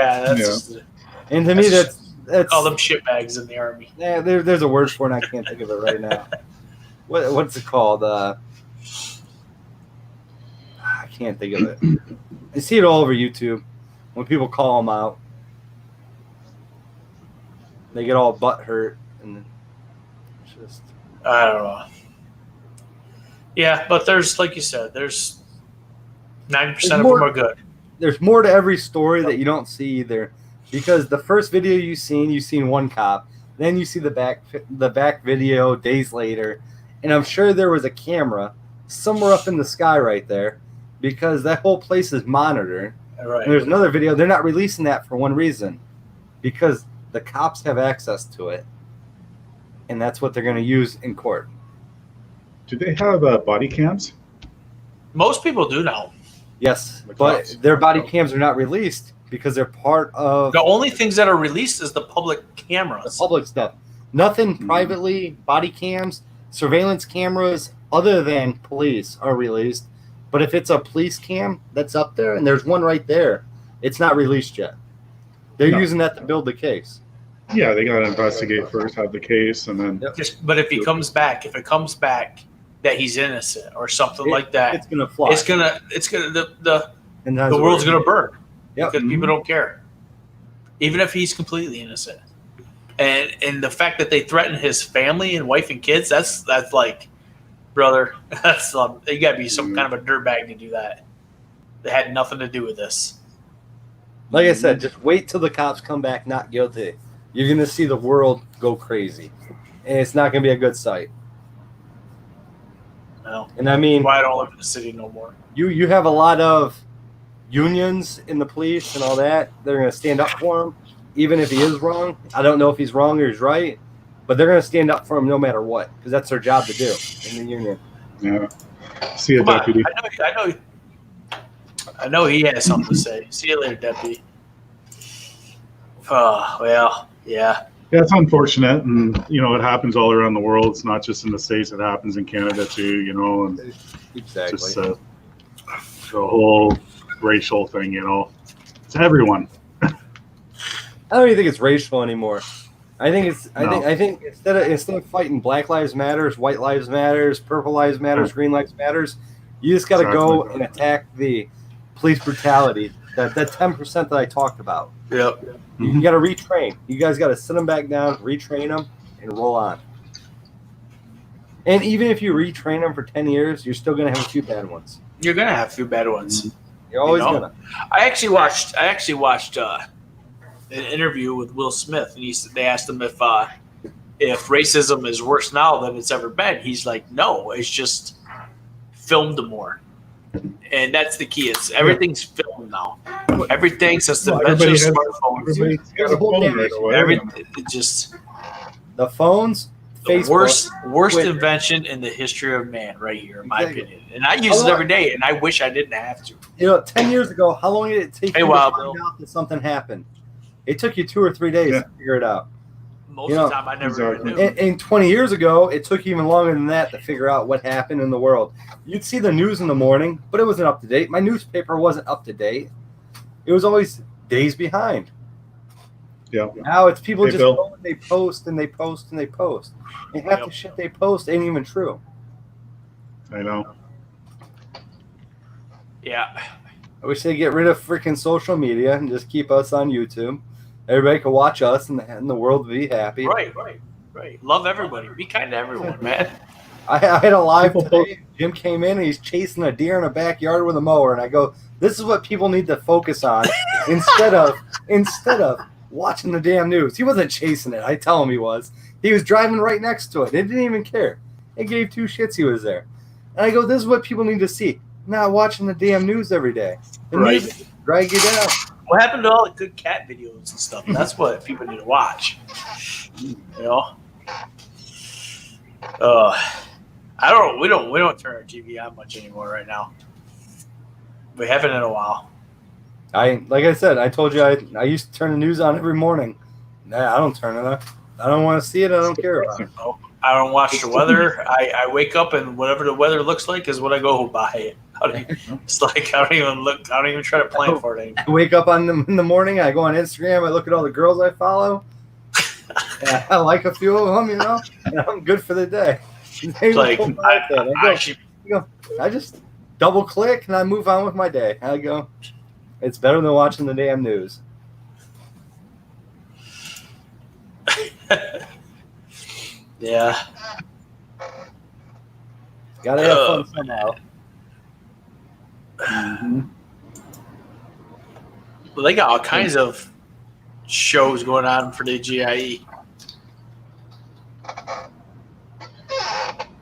And to me, that's that's all them shit bags in the army. yeah, there's a word for it. And I can't think of it right now. What's it called? I can't think of it. I see it all over YouTube when people call them out. They get all butt hurt and it's just I don't know. Yeah, but there's like you said, there's 90% of them are good. there's more to every story that you don't see either, because the first video you've seen one cop, then you see the back video days later, and I'm sure there was a camera somewhere up in the sky right there, because that whole place is monitored. Right. And there's another video. They're not releasing that for one reason, because the cops have access to it, and that's what they're going to use in court. Do they have body cams? Most people do now. Yes, The but cops. their body cams are not released because they're part of The only things that are released is the public the cameras. public stuff. Nothing privately, body cams, surveillance cameras, other than police are released. But if it's a police cam that's up there, and there's one right there, it's not released yet. They're No. using that to build the case. Yeah, they got to investigate first, have the case, and then But if it comes back that he's innocent or something like that, It's gonna fly. it's gonna the And that's the world's what- gonna burn. Yep. Because people don't care, even if he's completely innocent. And the fact that they threaten his family and wife and kids, that's like, brother, that's you gotta be some kind of a dirtbag to do that. They had nothing to do with this. Like I said, just wait till the cops come back not guilty. You're gonna see the world go crazy, and it's not gonna be a good sight. No, And I mean, why I don't live in the city no more. you have a lot of unions in the police and all that. They're going to stand up for him, even if he is wrong. I don't know if he's wrong or he's right, but they're going to stand up for him no matter what, because that's their job to do in the union. yeah. See a Come on, deputy. I know he has something to say. See you later, deputy. Oh, well, yeah. Yeah, it's unfortunate, and it happens all around the world. It's not just in the States; it happens in Canada too. And Exactly. just the whole racial thing, you know. It's everyone. I don't even think it's racial anymore. I think it's. I think instead of fighting Black Lives Matters, White Lives Matters, Purple Lives Matters, Green Lives Matters, you just got to go and attack the police brutality. That 10% that I talked about. Yep. You got to retrain. You guys got to sit them back down, retrain them, and roll on. And even if you retrain them for 10 years, you're still going to have a few bad ones. You're gonna have a few bad ones. You're always You know? gonna. I actually watched an interview with Will Smith, and they asked him if racism is worse now than it's ever been. He's like, no, it's just filmed more, and that's the key. It's everything's filmed now. Everything since the invention of smartphones, Everybody's got a phone right away. everything it just The phones, the Facebook, worst Twitter. invention in the history of man, right here, in my Exactly. opinion. And I use it every day, and I wish I didn't have to. 10 years ago, how long did it take Hey, you Wild to find out that something happened? It took you 2 or 3 days Yeah. to figure it out. Most You of know, the time, I never exactly. even knew. And 20 years ago, it took even longer than that to figure out what happened in the world. You'd see the news in the morning, but it wasn't up to date. My newspaper wasn't up to date. It was always days behind. Yeah. Now it's people Hey, just Bill. go and they post and they post and they post. And half Yep. the shit they post ain't even true. I know. Yeah. I wish they'd get rid of freaking social media and just keep us on YouTube. Everybody could watch us and the world would be happy. Right. Love everybody. Be kind to everyone, man. I had a live People today. Jim came in and he's chasing a deer in a backyard with a mower, and I go, "This is what people need to focus on instead of watching the damn news." He wasn't chasing it. I tell him he was. He was driving right next to it. It didn't even care. It gave two shits he was there. And I go, "This is what people need to see. Not watching the damn news every day. The Right. news drag you down." What happened to all the good cat videos and stuff? That's what people need to watch. You know. We don't turn our TV on much anymore right now. We haven't in a while. Like I said, I told you I used to turn the news on every morning. Nah, I don't turn it on. I don't want to see it. I don't care about it. I don't watch the weather. I wake up and whatever the weather looks like is what I go by. It's like I don't even look. I don't even try to plan for it anymore. I wake up in the morning. I go on Instagram. I look at all the girls I follow. And I like a few of them, you know. And I'm good for the day. It's like I just double click and I move on with my day. I go. It's better than watching the damn news. yeah. Gotta have fun somehow. Well, they got all kinds of shows going on for the GIE.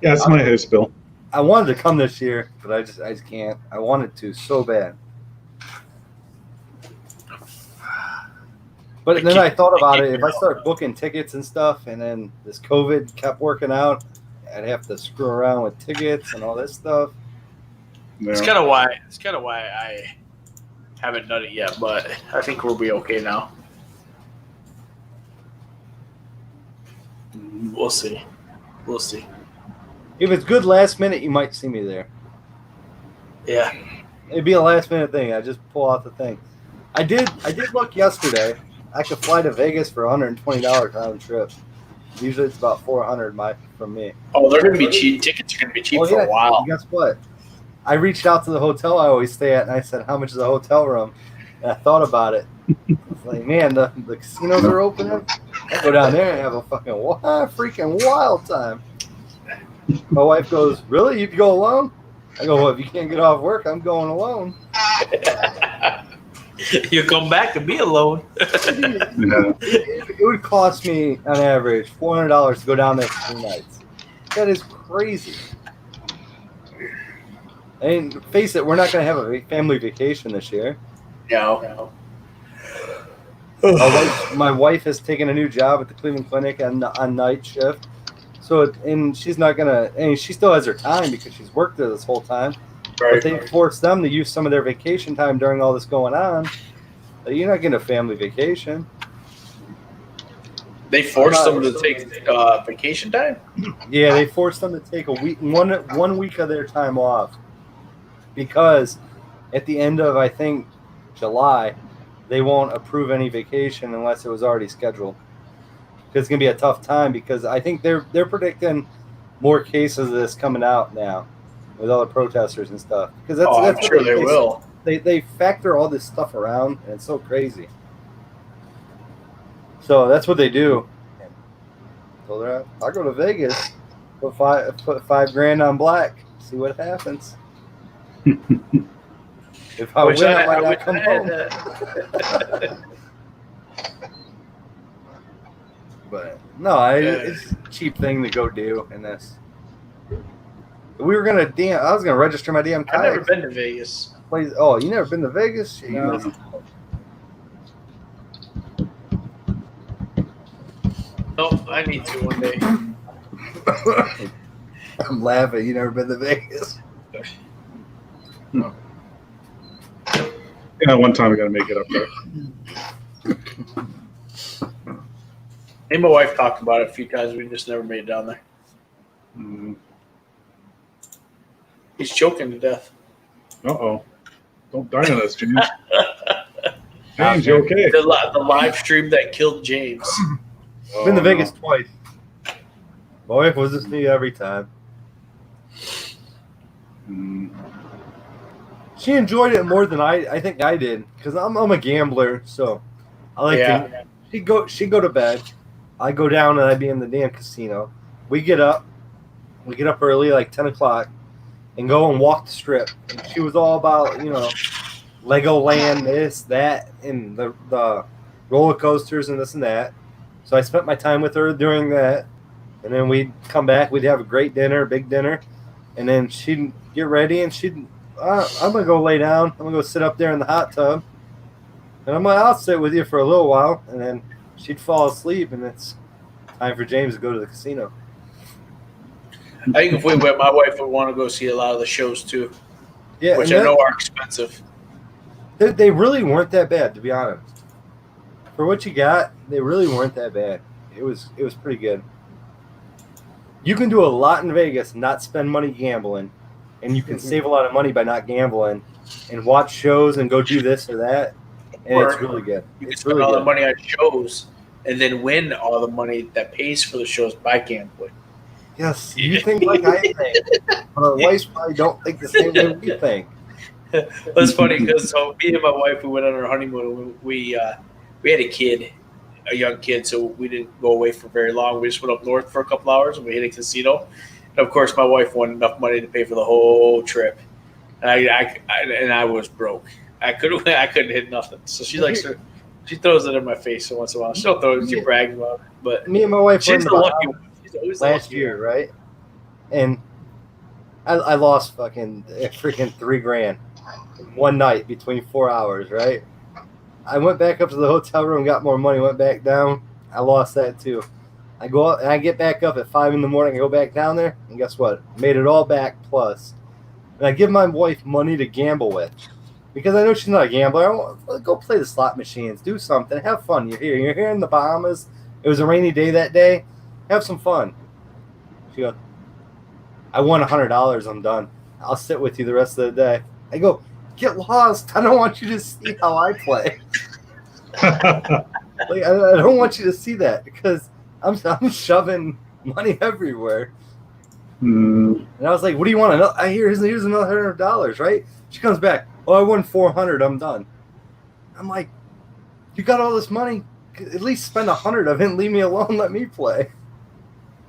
Yeah, it's my house, Bill. I wanted to come this year, but I just can't. I wanted to so bad. But then I thought about it. If I start booking tickets and stuff, and then this COVID kept working out, I'd have to screw around with tickets and all this stuff. Yeah. It's kind of why I haven't done it yet, but I think we'll be okay now. We'll see. We'll see. If it's good last minute, you might see me there. Yeah. It'd be a last minute thing. I just pull out the thing. I did look yesterday. I could fly to Vegas for $120 round trip. Usually it's about $400 from me. Oh, they're going to be cheap. Tickets are going to be cheap for a while. And guess what? I reached out to the hotel I always stay at, and I said, "How much is a hotel room?" And I thought about it. It's like, man, the casinos are opening. I go down there and have a freaking wild time. My wife goes, "Really? You'd go alone?" I go, "Well, if you can't get off work, I'm going alone." You come back to be alone. Yeah. It would cost me, on average, $400 to go down there for 2 nights. That is crazy. And face it, we're not going to have a family vacation this year. No. My wife has taken a new job at the Cleveland Clinic on night shift. So, and she's not going to, and she still has her time because she's worked there this whole time. But they force them to use some of their vacation time during all this going on. You're not getting a family vacation. They forced them to take vacation time? Yeah, they forced them to take one week of their time off because at the end of, I think, July, they won't approve any vacation unless it was already scheduled. Because it's gonna be a tough time because I think they're predicting more cases of this coming out now with all the protesters and stuff. Because that's I'm what sure they will. They factor all this stuff around, and it's so crazy. So that's what they do. Told her I'll go to Vegas, put $5,000 on black, see what happens. If I win, I might not come home. But no, it's a cheap thing to go do in this. We were gonna I was gonna register my damn I've never kayak. been to Vegas. Oh, you never been to Vegas? Shit, you No. missed- No, I need to one day. I'm laughing. You never been to Vegas? Yeah, one time I got to make it up there. Me and my wife talked about it a few times. We just never made it down there. Mm, He's choking to death. uh-oh. Don't die on us, James. James, you okay? The live stream that killed James. Been to Oh, Vegas twice. My wife was just me every time. no. Mm, She enjoyed it more than I think I did because I'm a gambler, so I like to. She'd go to bed. I go down and I'd be in the damn casino. We get up early, like 10 o'clock, and go and walk the strip. And she was all about Legoland, this, that, and the roller coasters and this and that. So I spent my time with her during that, and then we'd come back. We'd have a great dinner, big dinner, and then she'd get ready and she'd. I'm gonna go lay down. I'm gonna go sit up there in the hot tub, and I'm like, I'll sit with you for a little while, and then she'd fall asleep, and it's time for James to go to the casino. I think if we went, my wife would want to go see a lot of the shows too, Yeah, which and I know are expensive. they really weren't that bad, to be honest. For what you got, they really weren't that bad. It was pretty good. You can do a lot in Vegas and not spend money gambling, and you can save a lot of money by not gambling and watch shows and go do this or that, and Or it's really good. You can It's spend really all the good. money on shows and then win all the money that pays for the shows by gambling. Yes, you think like I think, but our wives probably don't think the same way we think. That's funny because so me and my wife, we went on our honeymoon. We had a kid, a young kid, so we didn't go away for very long. We just went up north for a couple hours and we hit a casino. And of course, my wife wanted enough money to pay for the whole trip, and I was broke. I couldn't hit nothing. So she throws it in my face once in a while. She don't throw it. She brags about it, but Me and my wife were in she's the the lucky Bahamas one. She's always the last lucky year, right? And I lost freaking $3,000 one night between 4 hours, right? I went back up to the hotel room, got more money, went back down. I lost that too. I go up and I get back up at 5 a.m. I go back down there, and guess what? Made it all back plus. And I give my wife money to gamble with because I know she's not a gambler. I want go play the slot machines, do something, have fun. You're here in the Bahamas. It was a rainy day that day. Have some fun. She goes, I won $100. I'm done. I'll sit with you the rest of the day. I go, get lost. I don't want you to see how I play. Like I don't want you to see that because I'm shoving money everywhere. Mm, And I was like, what do you want to know? Here's another $100, right? She comes back. Oh, I won 400. I'm done. I'm like, you got all this money. At least spend 100 of it and leave me alone. Let me play.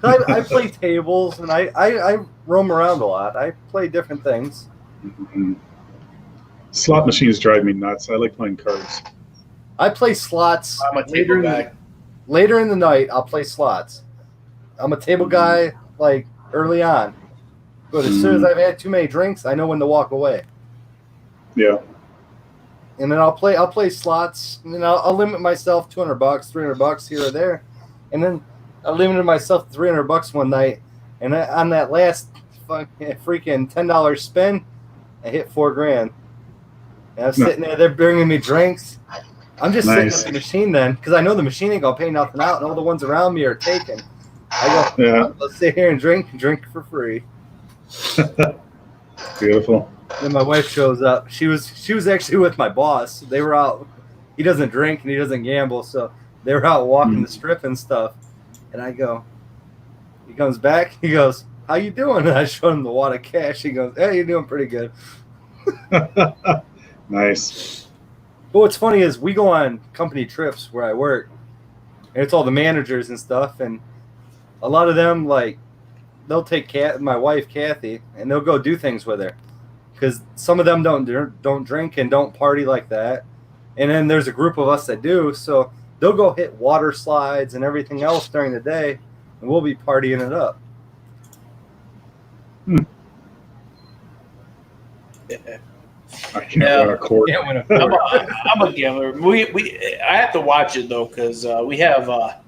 I play tables and I roam around a lot. I play different things. mm. Slot machines drive me nuts. I like playing cards. I play slots I'm a table guy. later in the night. I'll play slots. I'm a table guy like early on. But as soon as I've had too many drinks, I know when to walk away. Yeah. And then I'll play slots, and then I'll limit myself $200, $300 here or there, and then I limited myself to $300 one night, and on that last freaking $10 spin, I hit $4,000. And I'm sitting there, they're bringing me drinks. I'm just sitting Nice. at the machine then, because I know the machine ain't gonna pay nothing out, and all the ones around me are taken. I go, Yeah. let's sit here and drink for free. Beautiful. Then my wife shows up. She was actually with my boss. They were out. He doesn't drink and he doesn't gamble, so they were out walking the strip and stuff. And I go, he comes back. He goes, "How you doing?" And I showed him the wad of cash. He goes, "Hey, you're doing pretty good." Nice. But what's funny is we go on company trips where I work, and it's all the managers and stuff, and a lot of them, like, they'll take my wife Kathy, and they'll go do things with her, because some of them don't drink and don't party like that, and then there's a group of us that do, so they'll go hit water slides and everything else during the day, and we'll be partying it up. I can't Yeah. win a court. Can't win a I'm a gambler. I have to watch it though because we have a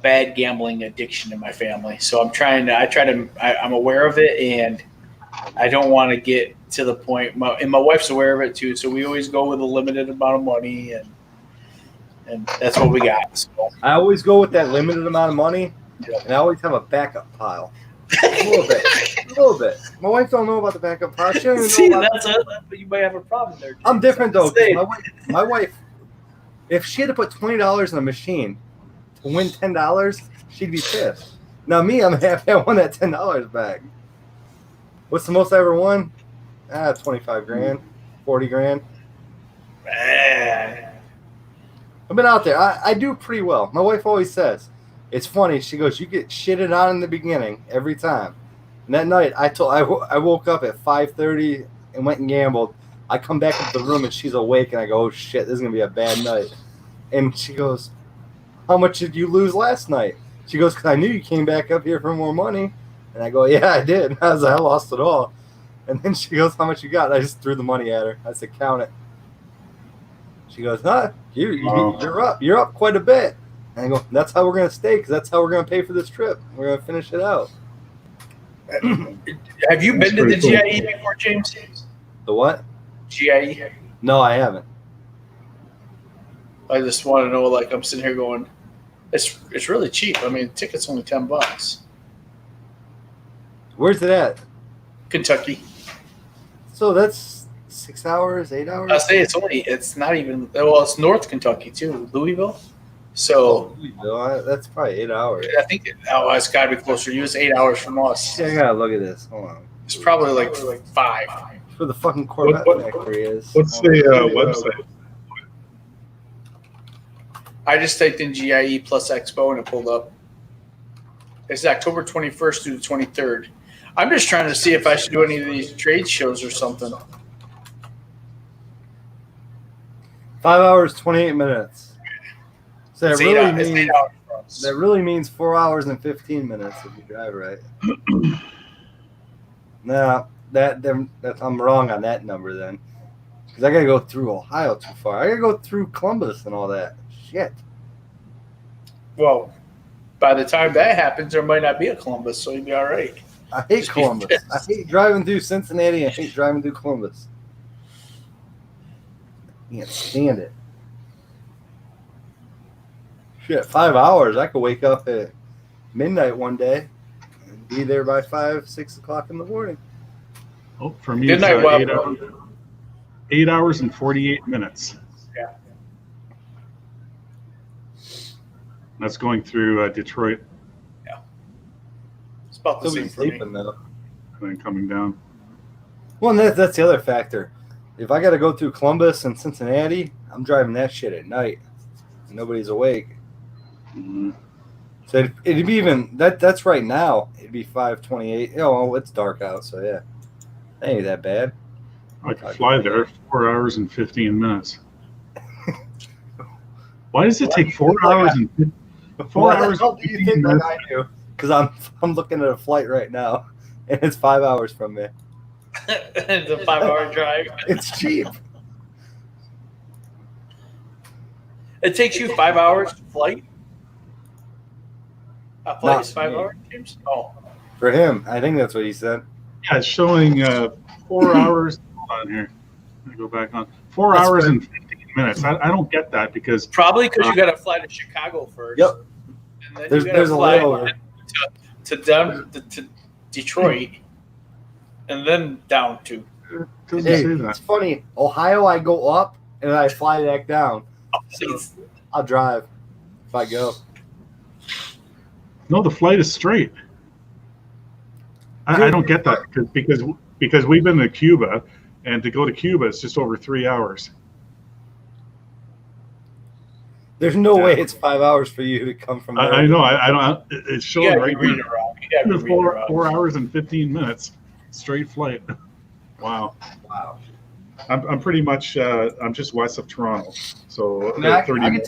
bad gambling addiction in my family. So I'm aware of it, and I don't want to get to the point. And my wife's aware of it too. So we always go with a limited amount of money, and that's what we got. So. I always go with that limited amount of money, and I always have a backup pile. A little bit. My wife don't know about the backup pile. She don't even See, know about you might have a problem there. I'm different though. 'Cause Say. My wife, if she had to put $20 in a machine to win $10, she'd be pissed. Now me, I'm happy I won that $10 back. What's the most I ever won? 25 grand, 40 grand. Man. I've been out there. I do pretty well. My wife always says, it's funny. She goes, "You get shitted on in the beginning every time." And that night, I woke up at 5:30 and went and gambled. I come back into the room and she's awake, and I go, "Oh shit, this is gonna be a bad night." And she goes, "How much did you lose last night?" She goes, "Because I knew you came back up here for more money." And I go, "Yeah, I did." I was like, "I lost it all." And then she goes, "How much you got?" And I just threw the money at her. I said, "Count it." She goes, "Huh? You're up. You're up quite a bit." And I go, "That's how we're gonna stay, because that's how we're gonna pay for this trip. We're gonna finish it out." Have you been to the That's pretty GIE before, James? The what? GIE. No, I haven't. I just want to know. Like, I'm sitting here going, it's really cheap. I mean, tickets only $10. Where's it at? Kentucky. So that's 6 hours, 8 hours. I say it's not even. Well, it's North Kentucky too, Louisville. So That's probably 8 hours. I think it's got to be closer to you. It's 8 hours from us. Yeah, I gotta look at this. Hold on. It's probably like 5. For the fucking Corvette What- factory is. What's the website? I just typed in GIE plus Expo and it pulled up. It's October 21st through the 23rd. I'm just trying to see if I should do any of these trade shows or something. 5 hours, 28 minutes. So It's that 8 really hours, it's means 8 hours for us. that really means 4 hours and 15 minutes if you drive right. No, that I'm wrong on that number then, because I gotta go through Ohio too far. I gotta go through Columbus and all that shit. Well, by the time that happens, there might not be a Columbus, so you'll be all right. I hate Columbus. I hate driving through Cincinnati. I hate driving through Columbus. Can't stand it. Shit, 5 hours. I could wake up at midnight one day and be there by 5, 6 o'clock in the morning. Oh, for me, Good it's night, Bob. 8 hours and 48 minutes. Yeah. That's going through Detroit It's about the Still be same for me. sleeping though. and then coming down. Well, and that's the other factor. If I got to go through Columbus and Cincinnati, I'm driving that shit at night. Nobody's awake. Mhm. So it'd be even that's right now. It'd be 5:28. Oh, well, it's dark out, so yeah, that ain't that bad. I could fly there 4 hours and 15 minutes. Why does it take 4 hours and 4 Why the hours hell and do you 15 think minutes? like I do? Because I'm looking at a flight right now, and it's 5 hours from me. It's a 5-hour drive. It's cheap. It takes you 5 hours to flight? A flight Not is 5 me. hours, James? Oh. For him, I think that's what he said. Yeah, it's showing 4 hours. Hold on here. Let me go back on. 4 That's hours good. and 15 minutes. I don't get that because Probably because you got to fly to Chicago first. Yep. And then There's you gotta a fly layover. to Detroit, and then down to doesn't Hey, say that. it's funny. Ohio, I go up and I fly back down. So I'll drive if I go. No, the flight is straight. I don't get that because we've been to Cuba, and to go to Cuba it's just over 3 hours. There's no Yeah. way it's 5 hours for you to come from there. I know. I don't. It's You showing gotta right be reading here. around. You gotta be reading around. 4 hours and 15 minutes straight flight. Wow. Wow. I'm pretty much. I'm just west of Toronto, so I mean, I 30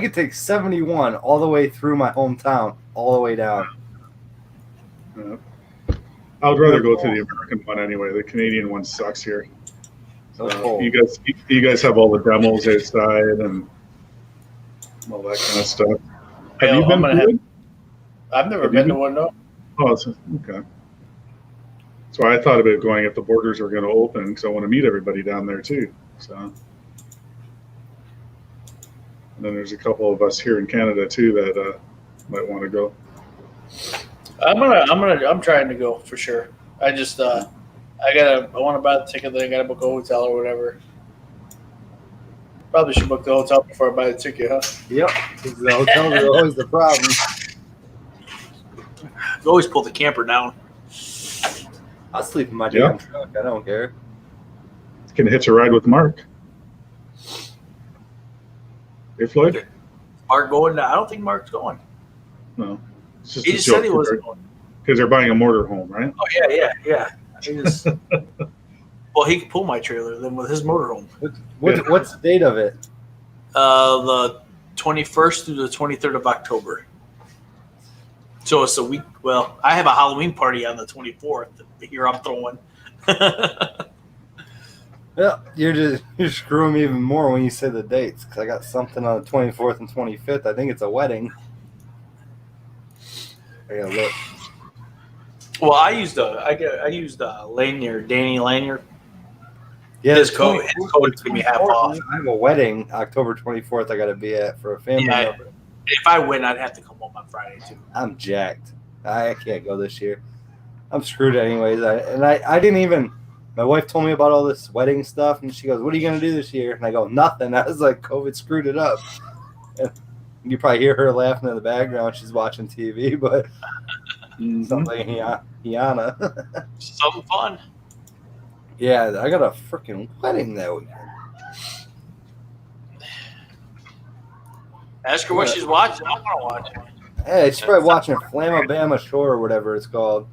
could take 71 all the way through my hometown, all the way down. I would rather go to the American one anyway. The Canadian one sucks here. So So cold. you guys have all the demos outside and all that kind of stuff. Have you been? to it? I've never Have you been to been? one, no. Oh, okay. So I thought about going if the borders are going to open, because I want to meet everybody down there too. So, and then there's a couple of us here in Canada too that might want to go. I'm trying to go for sure. I just I want to buy the ticket, then I gotta book a hotel or whatever. Probably should book the hotel before I buy the ticket, huh? Yep. 'Cause the hotels are always the problem. You always pull the camper down. I'll sleep in my Yeah. damn truck. I don't care. Can hitch a ride with Mark. Hey, Floyd? Mark going? I don't think Mark's going. No, it's just He a just said he joke wasn't going. because they're buying a motor home, right? Oh yeah. He just, well, he can pull my trailer then with his motorhome. What's the date of it? The 21st through the 23rd of October. So it's a week. Well, I have a Halloween party on the 24th. Here I'm throwing. Yeah, you're screwing me even more when you say the dates, because I got something on the 24th and 25th. I think it's a wedding. I gotta look. Well, I used Lanier, Danny Lanier. Yeah, His the code 24th, give me half off. I have a wedding October 24th. I got to be at for a family Yeah. member. If I win, I'd have to come home on Friday too. I'm jacked. I can't go this year. I'm screwed anyways. I didn't even. My wife told me about all this wedding stuff, and she goes, "What are you gonna do this year?" And I go, "Nothing." I was like, "COVID screwed it up." And you probably hear her laughing in the background. She's watching TV, but something like Hiana. Something fun. Yeah, I got a freaking wedding that weekend. Ask her what she's watching. I'm gonna watch it. Hey, she's probably watching Flamabama Shore or whatever it's called.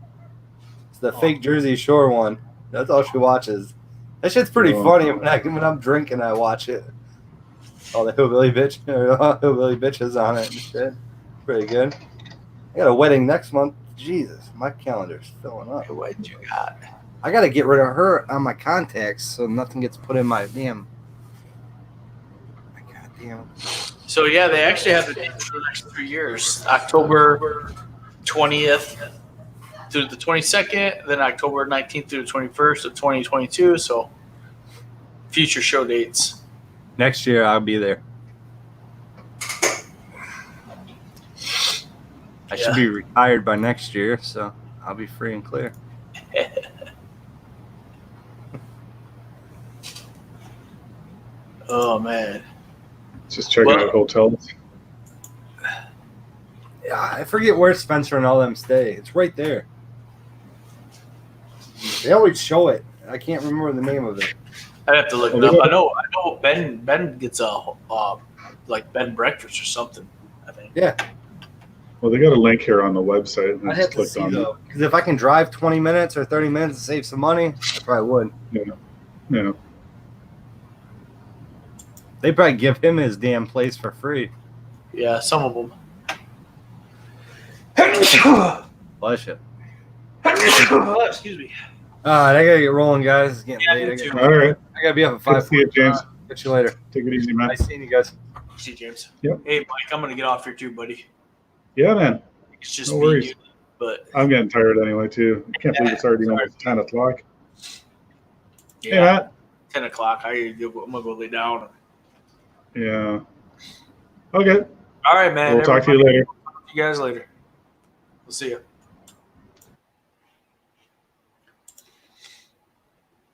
It's the fake Jersey Shore one. That's all she watches. That shit's pretty funny. When I'm drinking, I watch it. All the hillbilly bitches on it and shit. Pretty good. I got a wedding next month. Jesus, my calendar's filling up. What you got? I got to get rid of her on my contacts so nothing gets put in my damn. Goddamn. So yeah, they actually have the dates for the next 3 years: October 20th through the 22nd, then October 19th through the 21st of 2022. So future show dates. Next year, I'll be there. I should be retired by next year, so I'll be free and clear. Oh man. Just checking out hotels. Yeah, I forget where Spencer and all them stay. It's right there. They always show it. I can't remember the name of it. I'd have to look it up. I know Ben gets a like bed and breakfast or something, I think. Yeah, Well, they got a link here on the website. And I I'd have just to clicked see on though. Because if I can drive 20 minutes or 30 minutes and save some money, I probably would. it. Yeah. They probably give him his damn place for free. Yeah, some of them. Bless you. Excuse me. All right, I gotta get rolling, guys. It's getting Yeah, late. me too. All right. I gotta be up at Good to 5. see you, James. Catch you later. Take it easy, man. Nice seeing you guys. See you, James. Yep. Hey, Mike, I'm gonna get off here too, buddy. Yeah, man. It's just No me and worries. you, but I'm getting tired anyway, too. I can't believe it's already almost 10 o'clock. yeah, Hey, Matt. 10 o'clock. I'm gonna go lay down. Yeah. Okay. All right, man. We'll talk to you later. You guys later. We'll see you.